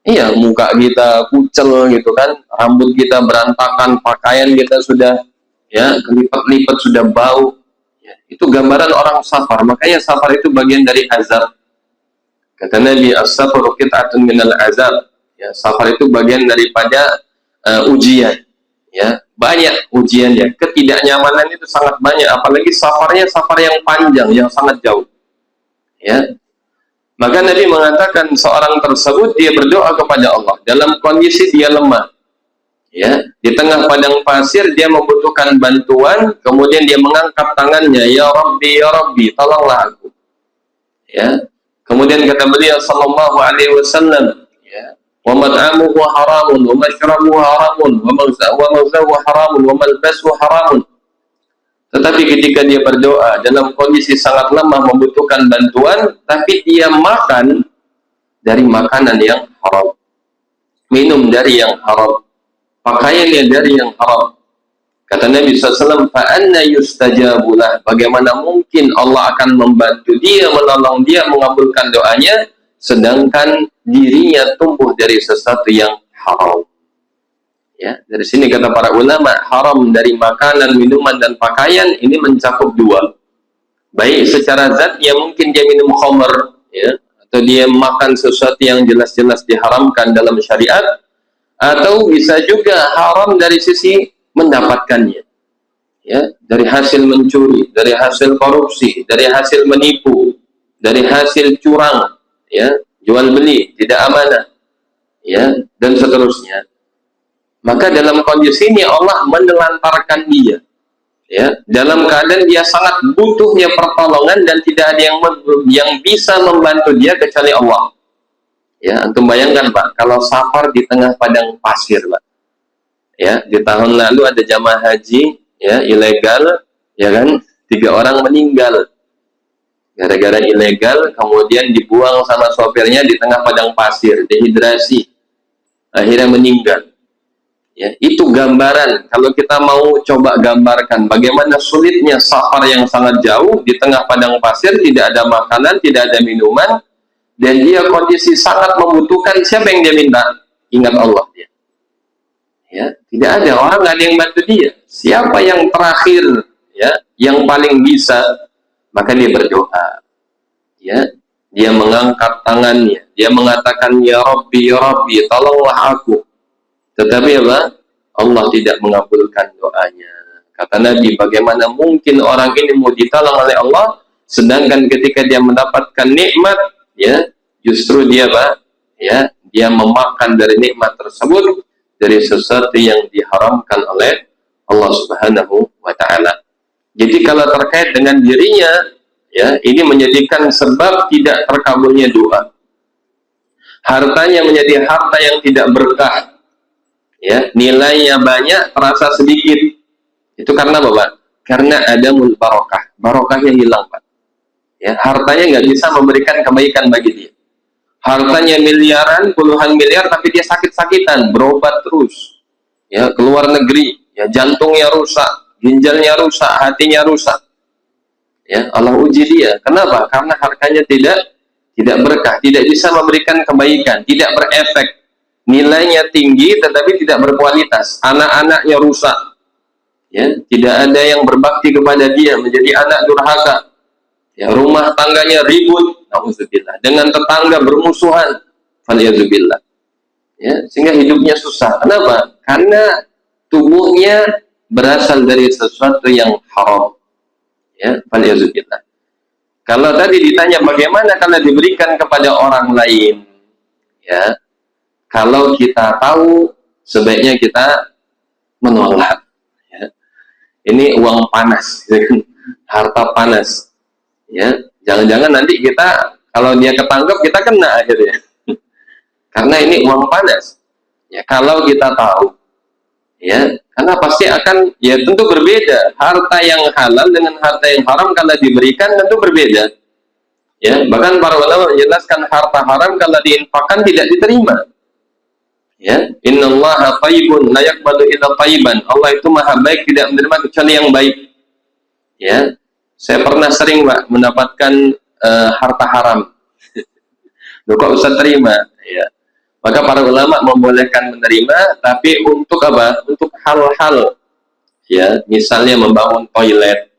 Iya, muka kita kucel gitu kan, rambut kita berantakan, pakaian kita sudah ya kelipat-lipat, sudah bau. Ya, itu gambaran orang safar. Makanya safar itu bagian dari azab. Kata Nabi, as-safaru qit'atun minal azab. Ya, safar itu bagian daripada ujian. Ya, banyak ujiannya. Ketidaknyamanan itu sangat banyak, apalagi safarnya safar yang panjang, yang sangat jauh. Ya, maka Nabi mengatakan seorang tersebut dia berdoa kepada Allah dalam kondisi dia lemah. Ya, di tengah padang pasir dia membutuhkan bantuan, kemudian dia mengangkat tangannya, ya Rabbi, tolonglah aku. Ya. Kemudian kata beliau sallallahu alaihi wasallam, ya, wa mat'amuhu haramun, wa mashrabuhu haramun, wa mawzahu haramun, wa malbasuhu haramun. Tetapi ketika dia berdoa dalam kondisi sangat lemah membutuhkan bantuan, tapi dia makan dari makanan yang haram, minum dari yang haram, pakaiannya dari yang haram. Kata Nabi SAW, fa'anna yustajabulah. Bagaimana mungkin Allah akan membantu dia, menolong dia, mengabulkan doanya, sedangkan dirinya tumbuh dari sesuatu yang haram. Ya, dari sini kata para ulama, haram dari makanan, minuman, dan pakaian ini mencakup dua. Baik secara zat, ya mungkin dia minum khamr, ya, atau dia makan sesuatu yang jelas-jelas diharamkan dalam syariat, atau bisa juga haram dari sisi mendapatkannya. Ya, dari hasil mencuri, dari hasil korupsi, dari hasil menipu, dari hasil curang, ya, jual beli, tidak amanah, ya, dan seterusnya. Maka dalam kondisi ini Allah menelantarkan dia, ya, dalam keadaan dia sangat butuhnya pertolongan dan tidak ada yang bisa membantu dia kecuali Allah. Ya, antum bayangkan Pak, kalau safar di tengah padang pasir, Pak. Ya, di tahun lalu ada jamaah haji, ya, ilegal, ya kan, 3 orang meninggal gara-gara ilegal, kemudian dibuang sama sopirnya di tengah padang pasir, dehidrasi, akhirnya meninggal. Ya, itu gambaran. Kalau kita mau coba gambarkan bagaimana sulitnya safar yang sangat jauh di tengah padang pasir, tidak ada makanan, tidak ada minuman, dan dia kondisi sangat membutuhkan, siapa yang dia minta? Ingat Allah dia. Ya, tidak ada orang, nggak ada yang bantu dia. Siapa yang terakhir, ya, yang paling bisa, maka dia berdoa. Ya, dia mengangkat tangannya, dia mengatakan ya Rabbi, tolonglah aku. Tetapi apa? Allah tidak mengabulkan doanya. Kata Nabi, bagaimana mungkin orang ini mau ditolong oleh Allah, sedangkan ketika dia mendapatkan nikmat, ya, justru dia apa? Ya, dia memakan dari nikmat tersebut dari sesuatu yang diharamkan oleh Allah Subhanahu wa taala. Jadi kalau terkait dengan dirinya, ya, ini menjadikan sebab tidak terkabulnya doa. Hartanya menjadi harta yang tidak berkah. Ya, nilainya banyak, terasa sedikit. Itu karena apa, Pak? Karena ada barokah. Barokahnya hilang, Pak. Ya, hartanya nggak bisa memberikan kebaikan bagi dia. Hartanya miliaran, puluhan miliar, tapi dia sakit-sakitan, berobat terus. Ya, keluar negeri, ya, jantungnya rusak, ginjalnya rusak, hatinya rusak. Ya, Allah uji dia. Kenapa? Karena hartanya tidak berkah, tidak bisa memberikan kebaikan, tidak berefek. Nilainya tinggi tetapi tidak berkualitas, anak-anaknya rusak, Ya, tidak ada yang berbakti kepada dia, menjadi anak durhaka. Ya, rumah tangganya ribut, nauzubillah, dengan tetangga bermusuhan, falyazubillah. Ya, sehingga hidupnya susah. Kenapa? Karena tubuhnya berasal dari sesuatu yang haram. Ya, falyazubillah. Kalau tadi ditanya bagaimana kalau diberikan kepada orang lain, ya, kalau kita tahu sebaiknya kita menolak. Ya. Ini uang panas, harta panas. Ya, jangan-jangan nanti kita kalau dia ketangkep kita kena akhirnya. Karena ini uang panas. Ya, kalau kita tahu, ya, karena pasti akan, ya tentu berbeda. Harta yang halal dengan harta yang haram kalau diberikan tentu berbeda. Ya, bahkan para ulama menjelaskan harta haram kalau diinfakkan tidak diterima. Ya, innallaha thayyibun la yaqbalu illa thayyiban. Allah itu maha baik, tidak menerima kecuali yang baik. Ya, saya pernah sering Pak mendapatkan harta haram. Loh, kok bisa terima? Ya. Maka para ulama membolehkan menerima, tapi untuk apa? Untuk hal-hal, ya, misalnya membangun toilet.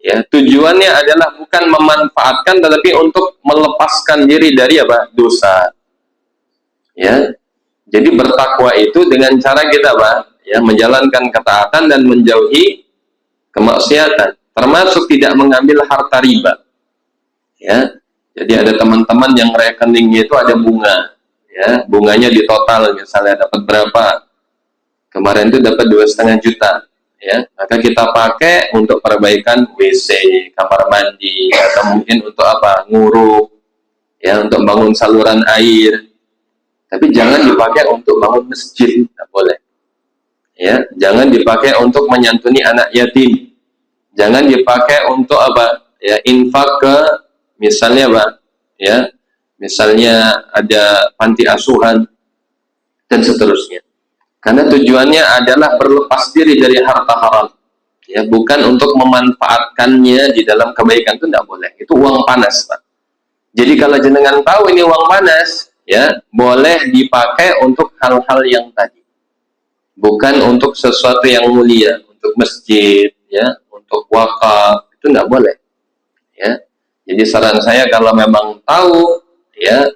Ya, tujuannya adalah bukan memanfaatkan, tetapi untuk melepaskan diri dari apa? Dosa. Ya. Jadi bertakwa itu dengan cara kita apa? Ya, menjalankan ketaatan dan menjauhi kemaksiatan, termasuk tidak mengambil harta riba. Ya. Jadi ada teman-teman yang rekeningnya itu ada bunga. Ya, bunganya di total misalnya dapat berapa? Kemarin itu dapat 2,5 juta. Ya, maka kita pakai untuk perbaikan WC, kamar mandi, atau mungkin untuk apa? Nguruk. Ya, untuk bangun saluran air. Tapi jangan dipakai untuk bangun masjid, tidak boleh. Ya, jangan dipakai untuk menyantuni anak yatim. Jangan dipakai untuk apa? Ya, infak ke misalnya apa? Ya, misalnya ada panti asuhan dan seterusnya. Karena tujuannya adalah berlepas diri dari harta haram. Ya, bukan untuk memanfaatkannya di dalam kebaikan, itu tidak boleh. Itu uang panas, Pak. Jadi kalau jenengan tahu ini uang panas, ya, boleh dipakai untuk hal-hal yang tadi. Bukan untuk sesuatu yang mulia, untuk masjid, ya, untuk wakaf, itu tidak boleh. Ya. Jadi saran saya kalau memang tahu, ya,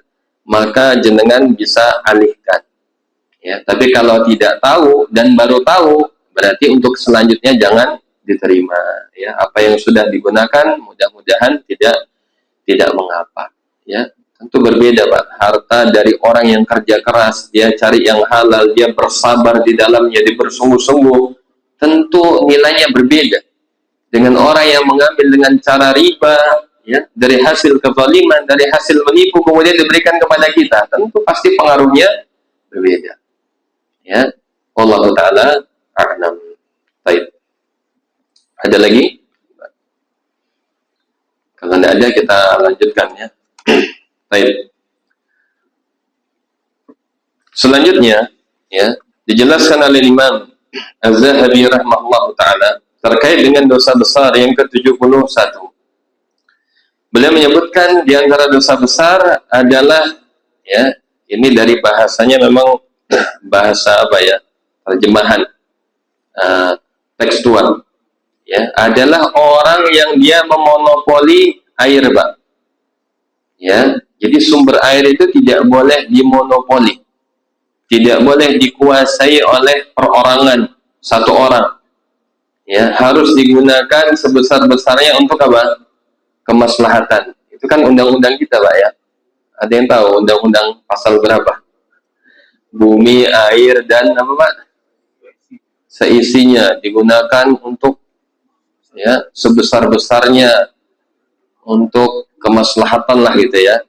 maka jenengan bisa alihkan. Ya, tapi kalau tidak tahu dan baru tahu, berarti untuk selanjutnya jangan diterima. Ya, apa yang sudah digunakan mudah-mudahan tidak mengapa. Ya, tentu berbeda Pak. Harta dari orang yang kerja keras, dia cari yang halal, dia bersabar di dalamnya, dia bersungguh-sungguh, tentu nilainya berbeda dengan orang yang mengambil dengan cara riba, ya, dari hasil kezaliman, dari hasil menipu kemudian diberikan kepada kita, tentu pasti pengaruhnya berbeda. Ya, Allah Taala a'lam. Baik. Ada lagi? Kalau tidak ada kita lanjutkan ya. Baik. Selanjutnya, ya, dijelaskan oleh Imam Az-Zahabi rahimahullah taala terkait dengan dosa besar yang ke-71. Beliau menyebutkan di antara dosa besar adalah, ya, ini dari bahasanya memang bahasa apa ya? Terjemahan tekstual. Ya, adalah orang yang dia memonopoli air, Pak. Ya, jadi sumber air itu tidak boleh dimonopoli. Tidak boleh dikuasai oleh perorangan satu orang. Ya, harus digunakan sebesar-besarnya untuk apa? Kemaslahatan. Itu kan undang-undang kita, Pak, ya. Ada yang tahu undang-undang pasal berapa? Bumi, air, dan apa, Pak? Seisinya digunakan untuk, ya, sebesar-besarnya untuk kemaslahatan lah gitu ya.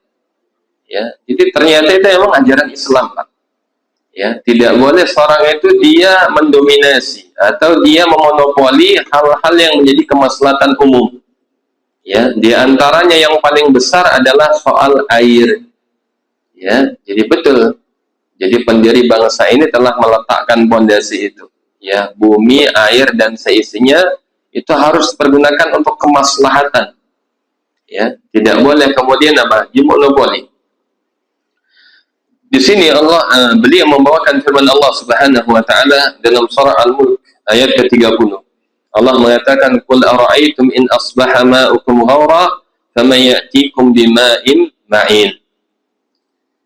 Ya, jadi ternyata itu memang ajaran Islam, Pak. Ya, tidak boleh seorang itu dia mendominasi atau dia memonopoli hal-hal yang menjadi kemaslahatan umum. Ya, di antaranya yang paling besar adalah soal air. Ya, jadi betul. Jadi pendiri bangsa ini telah meletakkan pondasi itu. Ya, bumi, air dan seisinya itu harus dipergunakan untuk kemaslahatan. Ya, tidak boleh kemudian apa? Dimonopoli. Di sini beliau membawakan firman Allah Subhanahu wa taala dalam surah Al-Mulk ayat ke-30. Allah mengatakan, "Qul ara'aytum in asbaha ma'ukum ghawra faman ya'tikum bima'in ma'in."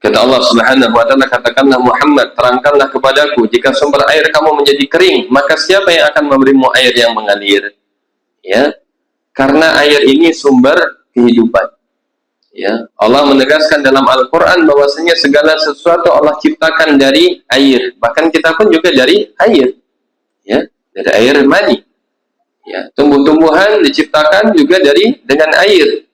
Kata Allah Subhanahu wa taala, katakanlah Muhammad, terangkanlah kepadaku, jika sumber air kamu menjadi kering, maka siapa yang akan memberimu air yang mengalir? Ya, karena air ini sumber kehidupan. Ya, Allah menegaskan dalam Al-Quran bahwasanya segala sesuatu Allah ciptakan dari air, bahkan kita pun juga dari air. Ya, dari air mani. Ya, tumbuh-tumbuhan diciptakan juga dengan air.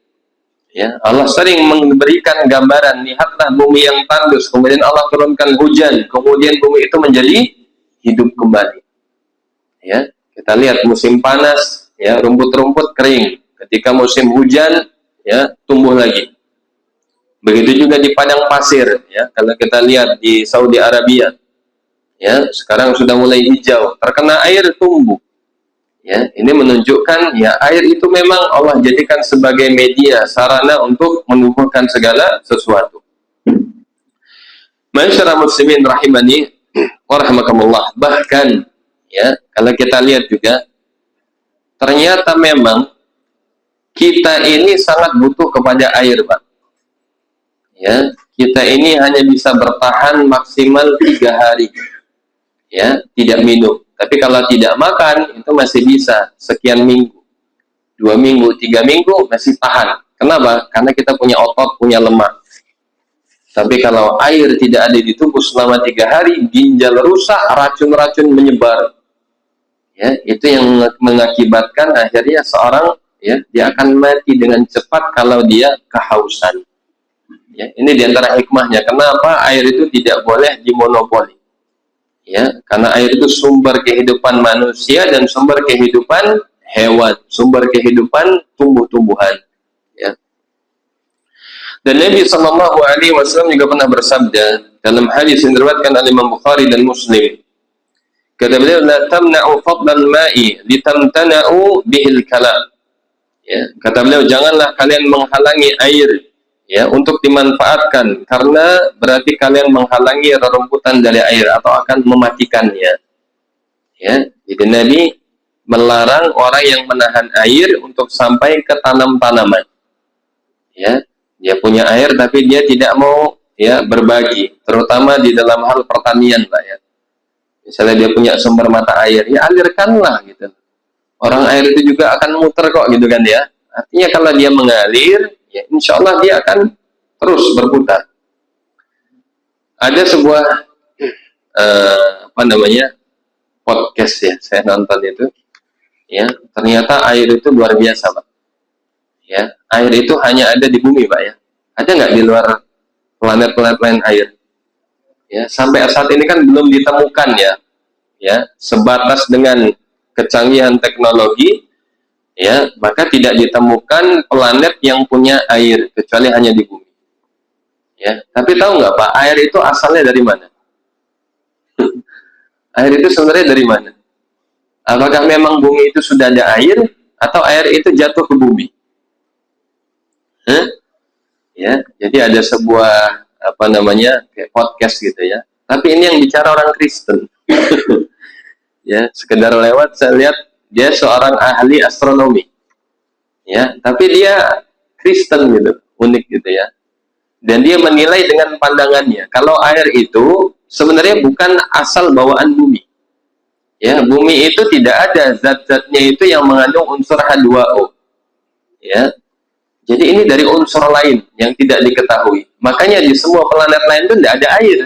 Ya, Allah sering memberikan gambaran, lihatlah bumi yang tandus, kemudian Allah turunkan hujan, kemudian bumi itu menjadi hidup kembali. Ya, kita lihat musim panas, ya, rumput-rumput kering. Ketika musim hujan, ya, tumbuh lagi. Begitu juga di padang pasir, ya, kalau kita lihat di Saudi Arabia, ya, sekarang sudah mulai hijau, terkena air tumbuh. Ya, ini menunjukkan ya air itu memang Allah jadikan sebagai media, sarana untuk menumbuhkan segala sesuatu. Masyarakat muslimin rahimani wa rahmakumullah. Bahkan ya, kalau kita lihat juga ternyata memang kita ini sangat butuh kepada air, Pak. Ya, kita ini hanya bisa bertahan maksimal 3 hari. Ya, tidak minum. Tapi kalau tidak makan, itu masih bisa sekian minggu. 2 minggu, 3 minggu, masih tahan. Kenapa? Karena kita punya otot, punya lemak. Tapi kalau air tidak ada di tubuh selama 3 hari, ginjal rusak, racun-racun menyebar. Ya, itu yang mengakibatkan akhirnya seorang, ya, dia akan mati dengan cepat kalau dia kehausan. Ya, ini diantara hikmahnya. Kenapa air itu tidak boleh dimonopoli? Ya, karena air itu sumber kehidupan manusia dan sumber kehidupan hewan, sumber kehidupan tumbuh-tumbuhan. Ya. Dan Nabi Shallallahu Alaihi Wasallam juga pernah bersabda dalam hadis yang diriwayatkan oleh Imam Bukhari dan Muslim. Kata beliau, "La tamna'u fadlal ma'i litamtana'u bihil kalam." Ya, kata beliau, janganlah kalian menghalangi air, ya, untuk dimanfaatkan, karena berarti kalian menghalangi rerumputan dari air atau akan mematikannya. Ya, jadi Nabi melarang orang yang menahan air untuk sampai ke tanam-tanaman. Ya, dia punya air tapi dia tidak mau, ya, berbagi, terutama di dalam hal pertanian, Pak, ya. Misalnya dia punya sumber mata air, ya alirkanlah gitu. Orang air itu juga akan muter kok, gitu kan, ya. Artinya kalau dia mengalir, ya, insya Allah dia akan terus berputar. Ada sebuah podcast, ya, saya nonton itu, ya, ternyata air itu luar biasa, Pak. Ya, air itu hanya ada di bumi, Pak, ya. Ada nggak di luar planet-planet lain air? Ya, sampai saat ini kan belum ditemukan, ya, sebatas dengan kecanggihan teknologi. Ya, maka tidak ditemukan planet yang punya air kecuali hanya di bumi. Ya, tapi tahu nggak, Pak, air itu asalnya dari mana? Air itu sebenarnya dari mana? Apakah memang bumi itu sudah ada air atau air itu jatuh ke bumi? Ya, jadi ada sebuah kayak podcast gitu, ya. Tapi ini yang bicara orang Kristen. Ya, sekedar lewat saya lihat dia seorang ahli astronomi, ya, tapi dia Kristen gitu, unik gitu, ya. Dan dia menilai dengan pandangannya kalau air itu sebenarnya bukan asal bawaan bumi. Ya, bumi itu tidak ada zat-zatnya itu yang mengandung unsur H2O. Ya, jadi ini dari unsur lain yang tidak diketahui. Makanya di semua planet lain itu tidak ada air.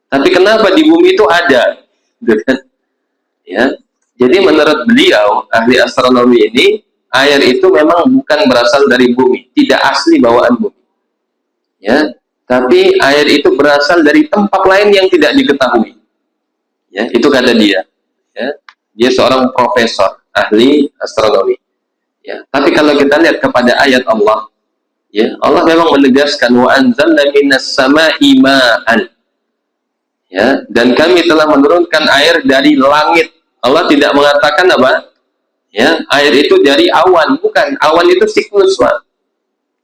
Tapi kenapa di bumi itu ada? Gitu kan? Ya. Jadi menurut beliau, ahli astronomi ini, air itu memang bukan berasal dari bumi, tidak asli bawaan bumi. Ya, tapi air itu berasal dari tempat lain yang tidak diketahui. Ya, itu kata dia. Ya, dia seorang profesor, ahli astronomi. Ya, tapi kalau kita lihat kepada ayat Allah, ya, Allah memang menegaskan wa anzalna minas sama'i ma'an. Ya, dan kami telah menurunkan air dari langit. Allah tidak mengatakan apa? Ya, air itu dari awan, bukan. Awan itu siklus, Pak.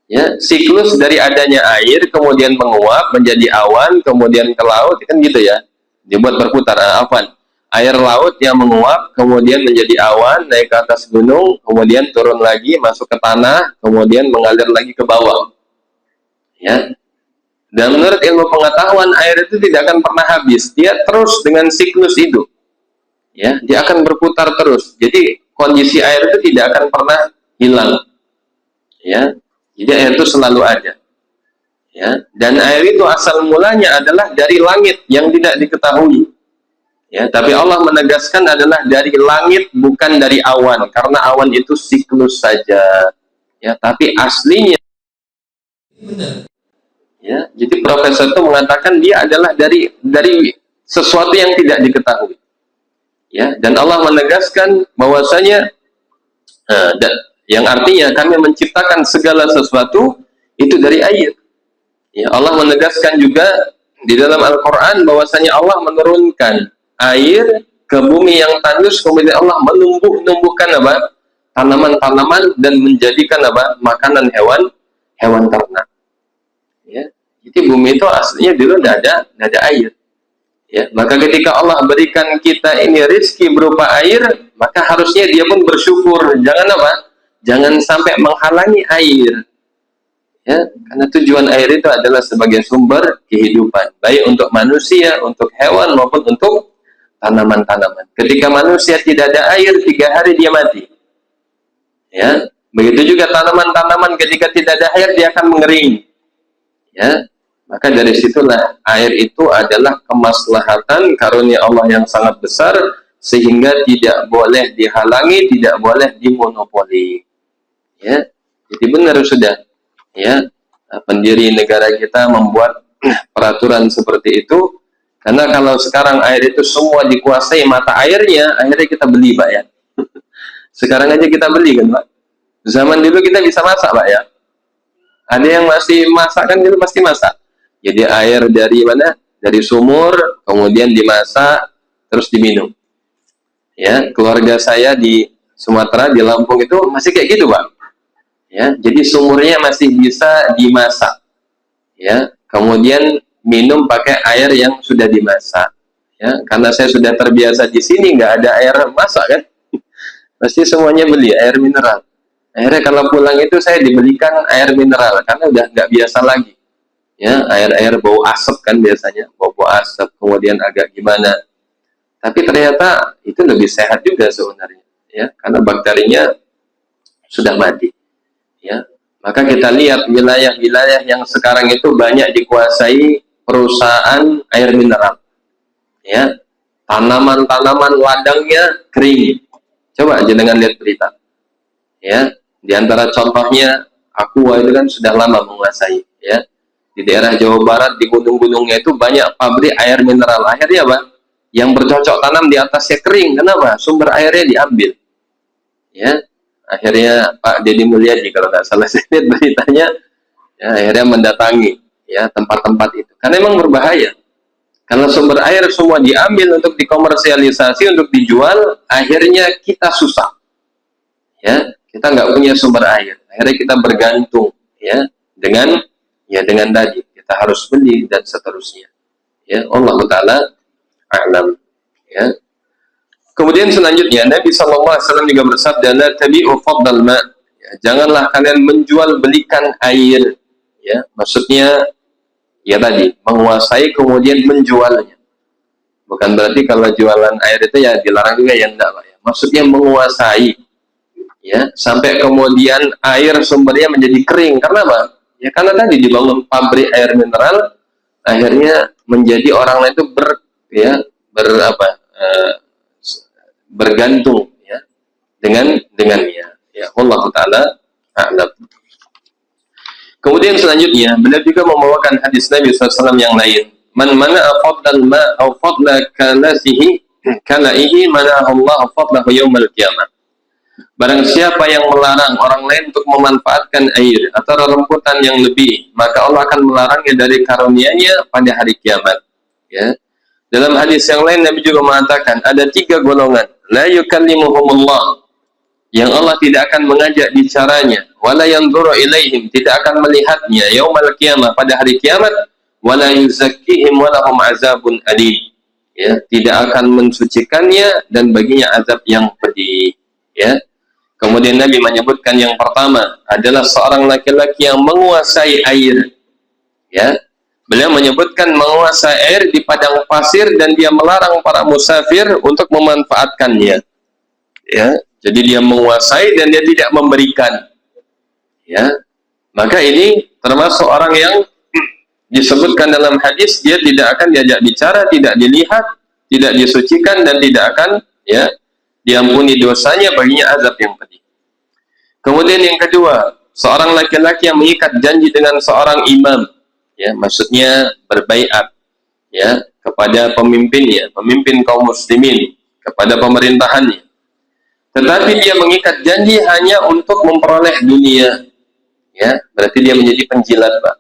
Ya, siklus dari adanya air kemudian menguap menjadi awan, kemudian ke laut, kan gitu, ya. Dibuat berputar, awan. air laut yang menguap, kemudian menjadi awan, naik ke atas gunung, kemudian turun lagi, masuk ke tanah, kemudian mengalir lagi ke bawah. Ya. Dan menurut ilmu pengetahuan, air itu tidak akan pernah habis. Dia terus dengan siklus itu. Ya, dia akan berputar terus. Jadi kondisi air itu tidak akan pernah hilang. Ya. Jadi air itu selalu ada. Ya, dan air itu asal mulanya adalah dari langit yang tidak diketahui. Ya, tapi Allah menegaskan adalah dari langit, bukan dari awan, karena awan itu siklus saja. Ya, tapi aslinya benar. Ya, jadi profesor itu mengatakan dia adalah dari sesuatu yang tidak diketahui. Ya, dan Allah menegaskan bahwasanya yang artinya kami menciptakan segala sesuatu itu dari air. Ya, Allah menegaskan juga di dalam Al-Quran bahwasanya Allah menurunkan air ke bumi yang tandus, kemudian Allah menumbuhkan apa? Tanaman-tanaman dan menjadikan apa? Makanan hewan ternak. Ya. Jadi bumi itu aslinya dulu tidak ada air. Ya, maka ketika Allah berikan kita ini rezeki berupa air, maka harusnya dia pun bersyukur. Jangan apa? Jangan sampai menghalangi air. Ya, karena tujuan air itu adalah sebagai sumber kehidupan, baik untuk manusia, untuk hewan, maupun untuk tanaman-tanaman. Ketika manusia tidak ada air, 3 hari dia mati. Ya, begitu juga tanaman-tanaman ketika tidak ada air dia akan mengering. Ya, maka dari situlah air itu adalah kemaslahatan karunia Allah yang sangat besar, sehingga tidak boleh dihalangi, tidak boleh dimonopoli. Ya, jadi benar sudah. Ya, pendiri negara kita membuat peraturan seperti itu, karena kalau sekarang air itu semua dikuasai mata airnya, akhirnya kita beli, Pak, ya. Sekarang aja kita beli kan, Pak. Zaman dulu kita bisa masak, Pak, ya. Ada yang masih masak kan, dulu pasti masak. Jadi air dari mana? Dari sumur, kemudian dimasak, terus diminum. Ya, keluarga saya di Sumatera, di Lampung itu masih kayak gitu, Pak. Ya, jadi sumurnya masih bisa dimasak. Ya, kemudian minum pakai air yang sudah dimasak. Ya, karena saya sudah terbiasa di sini nggak ada air masak kan, pasti semuanya beli air mineral. Akhirnya kalau pulang itu saya dibelikan air mineral karena udah nggak biasa lagi. Ya, air bau asap kan biasanya, bau asap, kemudian agak gimana. Tapi ternyata itu lebih sehat juga sebenarnya. Ya, karena bakterinya sudah mati. Ya, maka kita lihat wilayah-wilayah yang sekarang itu banyak dikuasai perusahaan air mineral. Ya, tanaman-tanaman ladangnya kering. Coba aja dengan lihat berita. Ya, di antara contohnya Aqua itu kan sudah lama menguasai. Ya, di daerah Jawa Barat di gunung-gunungnya itu banyak pabrik air mineral. Akhirnya apa? Yang bercocok tanam di atasnya kering. Kenapa? Sumber airnya diambil. Ya. Akhirnya Pak Deddy Mulyadi kalau nggak salah saya lihat beritanya, ya, akhirnya mendatangi ya tempat-tempat itu. Karena memang berbahaya. Karena sumber air semua diambil untuk dikomersialisasi, untuk dijual, akhirnya kita susah. Ya, kita nggak punya sumber air. Akhirnya kita bergantung ya dengan tadi kita harus beli dan seterusnya. Ya, Allah Taala a'lam. Ya. Kemudian selanjutnya Nabi SAW juga bersabda, la tabi'u fadlal ma'. Ya, janganlah kalian menjual belikan air. Ya, maksudnya ya tadi menguasai kemudian menjualnya. Bukan berarti kalau jualan air itu ya dilarang juga, ya enggak, Pak. Ya. Maksudnya menguasai. Ya, sampai kemudian air sumbernya menjadi kering. Karena apa? Ya karena tadi dibangun pabrik air mineral, akhirnya menjadi orang lain itu bergantung ya dengannya. Ya, Allah Taala a'lam. Kemudian selanjutnya beliau juga membawakan hadis Nabi SAW yang lain. Man mana fadlal ma au fadla kalaihi mana Allah fadlahu yaumal qiyamah. Barang siapa yang melarang orang lain untuk memanfaatkan air atau rerumputan yang lebih, maka Allah akan melarangnya dari karunia-Nya pada hari kiamat. Ya. Dalam hadis yang lain Nabi juga mengatakan ada 3 golongan, la yukallimuhumullah, yang Allah tidak akan mengajak bicaranya, wala yanzuru ilaihim, tidak akan melihatnya yaumal qiyamah pada hari kiamat, wala yuzakkihim walahum azabun alim. Ya, ya, tidak akan mensucikannya dan baginya azab yang pedih, ya. Kemudian Nabi menyebutkan yang pertama adalah seorang laki-laki yang menguasai air, ya. Beliau menyebutkan menguasai air di padang pasir dan dia melarang para musafir untuk memanfaatkannya, ya. Jadi dia menguasai dan dia tidak memberikan, ya. Maka ini termasuk orang yang disebutkan dalam hadis, dia tidak akan diajak bicara, tidak dilihat, tidak disucikan, dan tidak akan, ya, diampuni dosanya, baginya azab yang pedih. Kemudian yang kedua, seorang laki-laki yang mengikat janji dengan seorang imam, ya, maksudnya berbaiat, ya, kepada pemimpinnya, pemimpin kaum muslimin, kepada pemerintahannya. Tetapi dia mengikat janji hanya untuk memperoleh dunia, ya, berarti dia menjadi penjilat, Pak.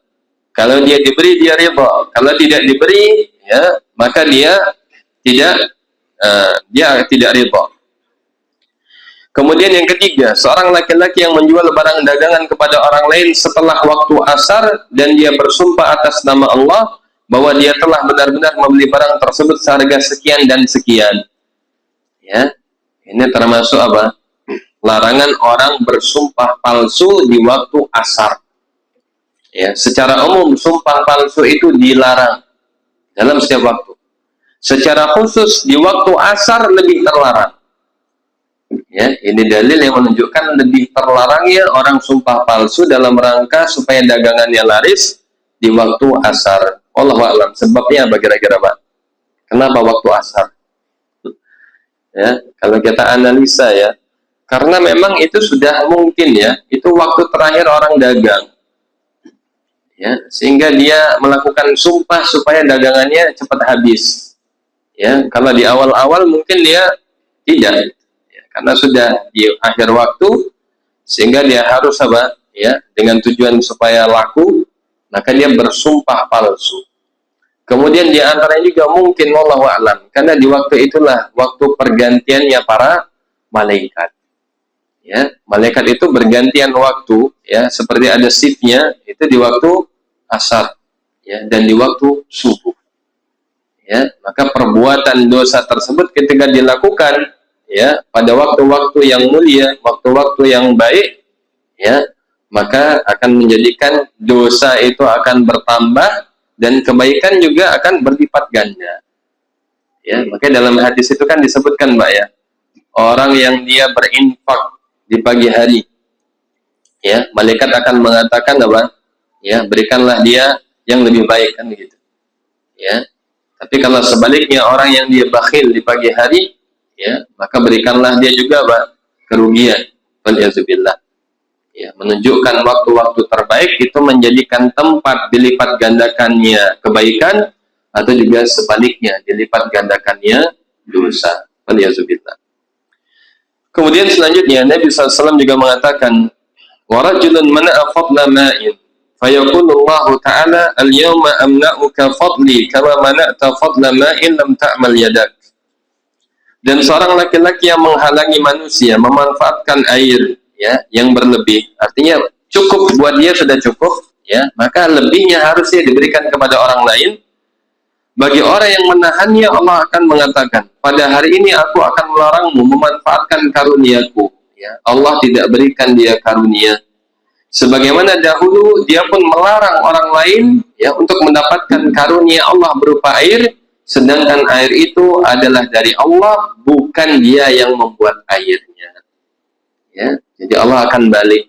Kalau dia diberi, dia ridha. Kalau tidak diberi, ya, maka dia tidak ridha. Kemudian yang ketiga, seorang laki-laki yang menjual barang dagangan kepada orang lain setelah waktu asar dan dia bersumpah atas nama Allah bahwa dia telah benar-benar membeli barang tersebut seharga sekian dan sekian. Ya, ini termasuk apa? Larangan orang bersumpah palsu di waktu asar. Ya, secara umum sumpah palsu itu dilarang dalam setiap waktu. Secara khusus di waktu asar lebih terlarang. Ya, ini dalil yang menunjukkan lebih terlarangnya orang sumpah palsu dalam rangka supaya dagangannya laris di waktu asar. Wallahu a'lam. Sebabnya apa kira-kira, Pak? Kenapa waktu asar? Ya, kalau kita analisa, ya, karena memang itu sudah mungkin, ya, itu waktu terakhir orang dagang. Ya, sehingga dia melakukan sumpah supaya dagangannya cepat habis. Ya, kalau di awal-awal mungkin dia tidak, ya, karena sudah di akhir waktu, sehingga dia harus apa? Ya, dengan tujuan supaya laku, maka dia bersumpah palsu. Kemudian di antaranya juga mungkin wallahu a'lam, karena di waktu itulah waktu pergantiannya para malaikat. Ya, malaikat itu bergantian waktu, ya, seperti ada shiftnya itu di waktu asar, ya, dan di waktu subuh, ya. Maka perbuatan dosa tersebut ketika dilakukan, ya, pada waktu-waktu yang mulia, waktu-waktu yang baik, ya, maka akan menjadikan dosa itu akan bertambah dan kebaikan juga akan berlipat ganda. Ya, maka dalam hadis itu kan disebutkan, Mbak, ya, orang yang dia berinfak di pagi hari, ya, malaikat akan mengatakan apa? Ya, berikanlah dia yang lebih baik, kan gitu. Ya. Tapi kalau sebaliknya orang yang dia bakhil di pagi hari, ya, maka berikanlah dia juga apa? Kerugian. Waliyadzubillah. Ya, menunjukkan waktu-waktu terbaik itu menjadikan tempat dilipat gandakannya kebaikan atau juga sebaliknya dilipat gandakannya dosa. Waliyadzubillah. Kemudian selanjutnya Nabi SAW juga mengatakan, wa rajulun mana'a fadla ma'in fayaqulu Allah Ta'ala al-yawma amna'uka fadli kama mana'ta fadla ma'in lam ta'mal yadak. Dan seorang laki-laki yang menghalangi manusia memanfaatkan air, ya, yang berlebih, artinya cukup buat dia sudah cukup, ya, maka lebihnya harusnya diberikan kepada orang lain. Bagi orang yang menahannya, Allah akan mengatakan, pada hari ini aku akan melarangmu memanfaatkan karuniaku, ya. Allah tidak berikan dia karunia. Sebagaimana dahulu dia pun melarang orang lain, ya, untuk mendapatkan karunia Allah berupa air, sedangkan air itu adalah dari Allah, bukan dia yang membuat airnya. Ya, jadi Allah akan balik.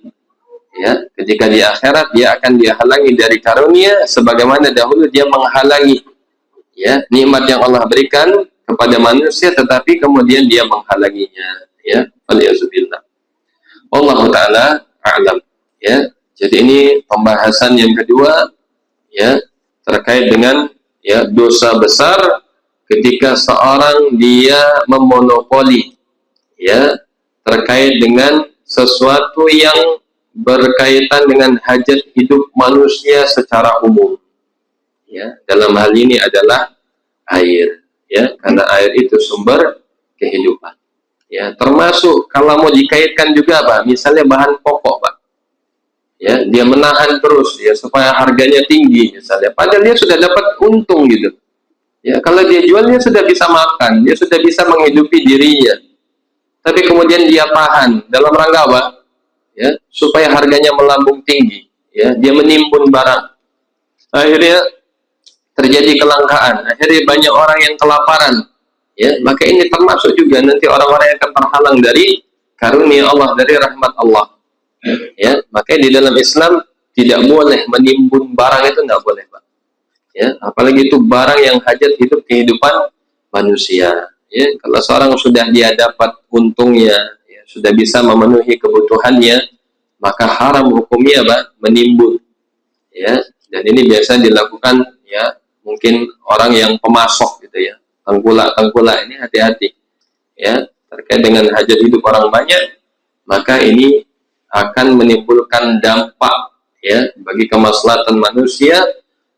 Ya, ketika di akhirat dia akan dihalangi dari karunia, sebagaimana dahulu dia menghalangi, ya, nikmat yang Allah berikan kepada manusia, tetapi kemudian dia menghalanginya. Ya, waliyadzubillah. Wallahu ta'ala a'lam. Ya, jadi ini pembahasan yang kedua, ya, terkait dengan, ya, dosa besar ketika seorang dia memonopoli, ya, terkait dengan sesuatu yang berkaitan dengan hajat hidup manusia secara umum. Ya, dalam hal ini adalah air, ya, karena air itu sumber kehidupan. Ya, termasuk kalau mau dikaitkan juga, Pak, misalnya bahan pokok, Pak. Ya, dia menahan terus, ya, supaya harganya tinggi misalnya, padahal dia sudah dapat untung gitu. Ya, kalau dia jual, dia sudah bisa makan, dia sudah bisa menghidupi dirinya. Tapi kemudian dia tahan dalam rangka apa? Ya, supaya harganya melambung tinggi. Ya, dia menimbun barang. Akhirnya terjadi kelangkaan. Akhirnya banyak orang yang kelaparan. Ya, maka ini termasuk juga nanti orang-orang yang akan terhalang dari karunia Allah, dari rahmat Allah. Ya, maka di dalam Islam tidak boleh menimbun barang, itu tidak boleh, Pak. Ya, apalagi itu barang yang hajat hidup kehidupan manusia. Ya, kalau seorang sudah dia dapat untungnya, ya, sudah bisa memenuhi kebutuhannya, maka haram hukumnya, Pak, menimbun. Ya, dan ini biasa dilakukan, ya, mungkin orang yang pemasok gitu ya, tengkulak ini hati-hati. Ya, terkait dengan hajat hidup orang banyak, maka ini akan menimbulkan dampak, ya, bagi kemaslahatan manusia,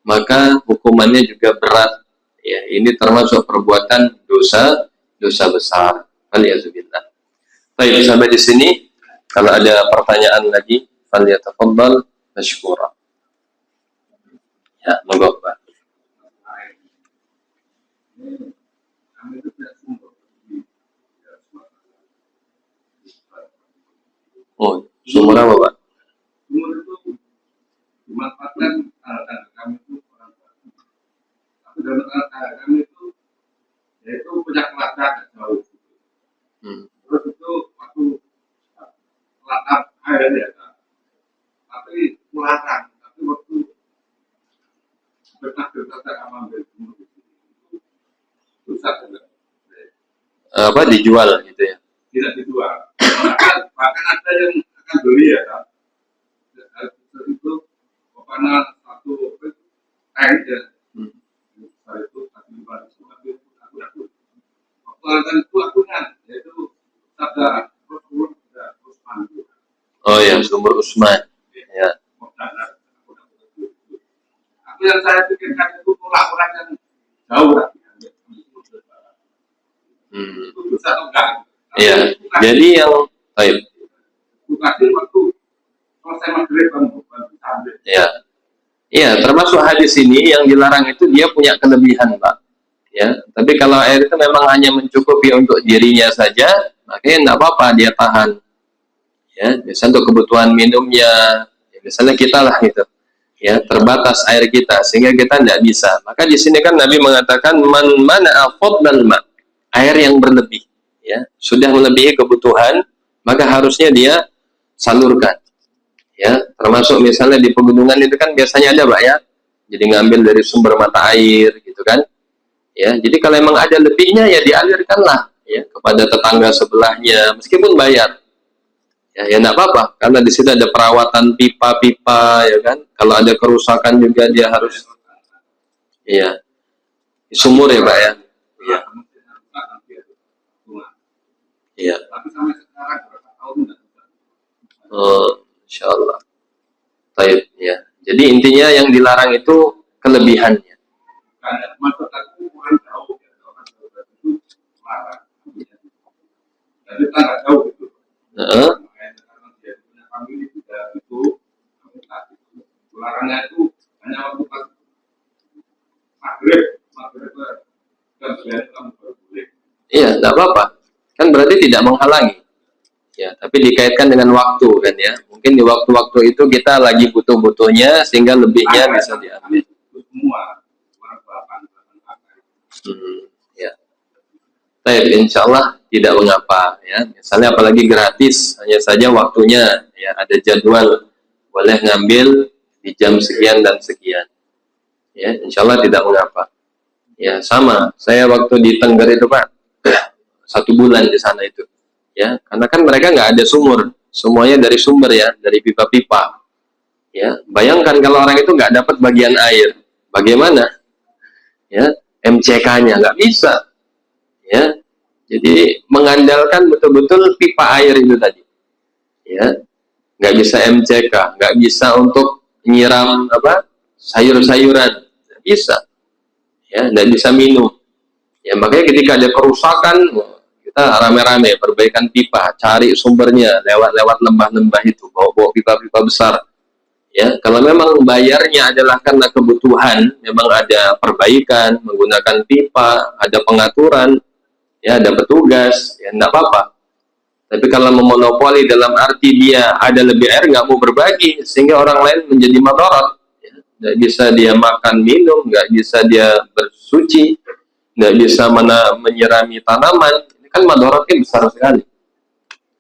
maka hukumannya juga berat. Ya, ini termasuk perbuatan dosa besar. Waliyadzubillah. Baik, sampai di sini. Kalau ada pertanyaan lagi, falyatafaddal mashkura. Ya, monggo, Pak. Oh, sumur apa, Pak? Sumur itu dimanfaatkan tangga kami itu orang Batu. Tapi dalam tangga kami itu, yaitu punya keluarga agak jauh. Terus itu waktu latap air ya, tapi melarang. Tapi waktu bertakdir ambil sumur itu susah juga. Apa dijual gitu ya? Tidak dijual. Bahkan ada yang akan beli ya, kan? Itu karena satu tank ya, setelah itu satu lima ratus aku waktu akan itu akungan yaitu ada Usman. Oh ya, sumur Usman. Ya. Tapi yang saya pikirkan itu orang yang jauh lagi. Itu bisa atau enggak? Iya. Jadi yang baik. Bukan waktu selesai maghrib bantu sambil. Ya. Iya, termasuk hadis ini yang dilarang itu dia punya kelebihan, Pak. Ya, tapi kalau air itu memang hanya mencukupi untuk dirinya saja, makanya enggak apa-apa dia tahan. Ya, misalnya untuk kebutuhan minumnya, ya, misalnya kita lah gitu. Ya, terbatas air kita sehingga kita tidak bisa. Maka di sini kan Nabi mengatakan man mana afdal ma, air yang berlebih, ya, sudah melebihi kebutuhan, maka harusnya dia salurkan. Ya, termasuk misalnya di pegunungan itu kan biasanya ada, Pak, ya. Jadi ngambil dari sumber mata air gitu kan. Ya, jadi kalau memang ada lebihnya ya dialirkanlah ya kepada tetangga sebelahnya meskipun bayar. Ya, ya enggak apa-apa karena di situ ada perawatan pipa-pipa ya kan. Kalau ada kerusakan juga dia harus iya. Sumur ya, Pak, ya. Iya. Iya. Tapi sampai sekarang berapa tahun enggak bisa. Insyaallah. Baik, ya. Jadi intinya yang dilarang itu kelebihannya. Karena maksud aku kurang jauh ya, orang jauh itu larang. Jadi tangga jauh itu. Karena dia punya famili juga itu, larangnya itu hanya waktu pas maghrib dan kamu baru boleh. Iya, tidak apa-apa. Kan berarti tidak menghalangi. Ya, tapi dikaitkan dengan waktu kan ya. Mungkin di waktu-waktu itu kita lagi butuh-butuhnya sehingga lebihnya bisa diambil. Semua. Ya. Baik, insya Allah tidak mengapa ya. Misalnya apalagi gratis, hanya saja waktunya ya ada jadwal boleh ngambil di jam sekian dan sekian. Ya, insya Allah tidak mengapa. Ya, sama. Saya waktu di Tengger itu, Pak, 1 bulan di sana itu. Ya, karena kan mereka nggak ada sumur, semuanya dari sumber ya, dari pipa-pipa. Ya, bayangkan kalau orang itu nggak dapat bagian air, bagaimana? Ya, MCK-nya nggak bisa. Ya, jadi mengandalkan betul-betul pipa air itu tadi. Ya, nggak bisa MCK, nggak bisa untuk nyiram apa sayur-sayuran, nggak bisa. Ya, nggak bisa minum. Ya, makanya ketika ada kerusakan, kita rame-rame perbaikan pipa, cari sumbernya lewat lembah-lembah itu, bawa pipa-pipa besar. Ya, kalau memang bayarnya adalah karena kebutuhan, memang ada perbaikan, menggunakan pipa, ada pengaturan, ya ada petugas, ya enggak apa-apa. Tapi kalau memonopoli dalam arti dia ada lebih air, nggak mau berbagi, sehingga orang lain menjadi madarat. Ya. Nggak bisa dia makan minum, nggak bisa dia bersuci, nggak bisa menyirami tanaman. Ini kan madaratnya besar sekali.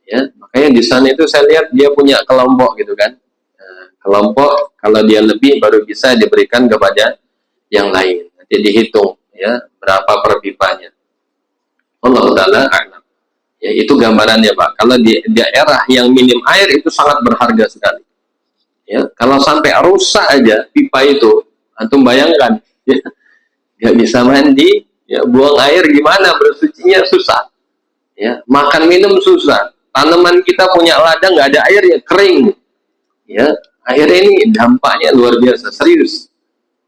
Ya, makanya di sana itu saya lihat dia punya kelompok gitu kan. Nah, kelompok kalau dia lebih baru bisa diberikan kepada yang lain. Nanti dihitung ya berapa per pipanya. Allah Ta'ala a'lam. Ya, itu gambarannya Pak. Kalau di daerah yang minim air itu sangat berharga sekali. Ya, kalau sampai rusak aja pipa itu, antum bayangkan, ya, nggak bisa mandi, ya, buang air gimana, bersucinya susah. Ya, makan minum susah. Tanaman kita punya ladang nggak ada air ya kering. Ya, air ini dampaknya luar biasa, serius.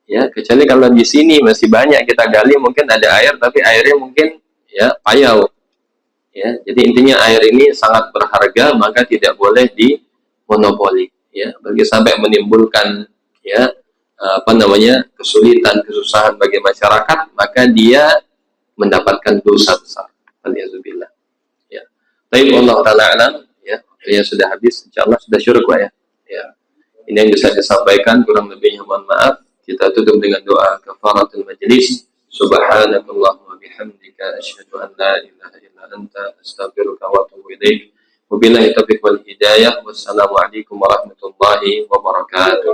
Ya, kecuali kalau di sini masih banyak kita gali, mungkin ada air, tapi airnya mungkin ya payau. Ya, jadi intinya air ini sangat berharga, maka tidak boleh dimonopoli. Ya, bagi sampai menimbulkan ya apa namanya kesulitan, kesusahan bagi masyarakat, maka dia mendapatkan dosa besar. Alhamdulillah. Ya, tapi Allah Taala alam, ya, waktunya sudah habis, insyaallah sudah syurga ya. Ya, ini yang bisa disampaikan, kurang lebihnya mohon maaf. Kita tutup dengan doa kafaratul majlis. Subhanakallahumma bihamdika asyhadu an la ilaha illa anta astaghfiruka wa atubu ilaik. Wabillahi taufiq wal hidayah. Wassalamualaikum warahmatullahi wabarakatuh.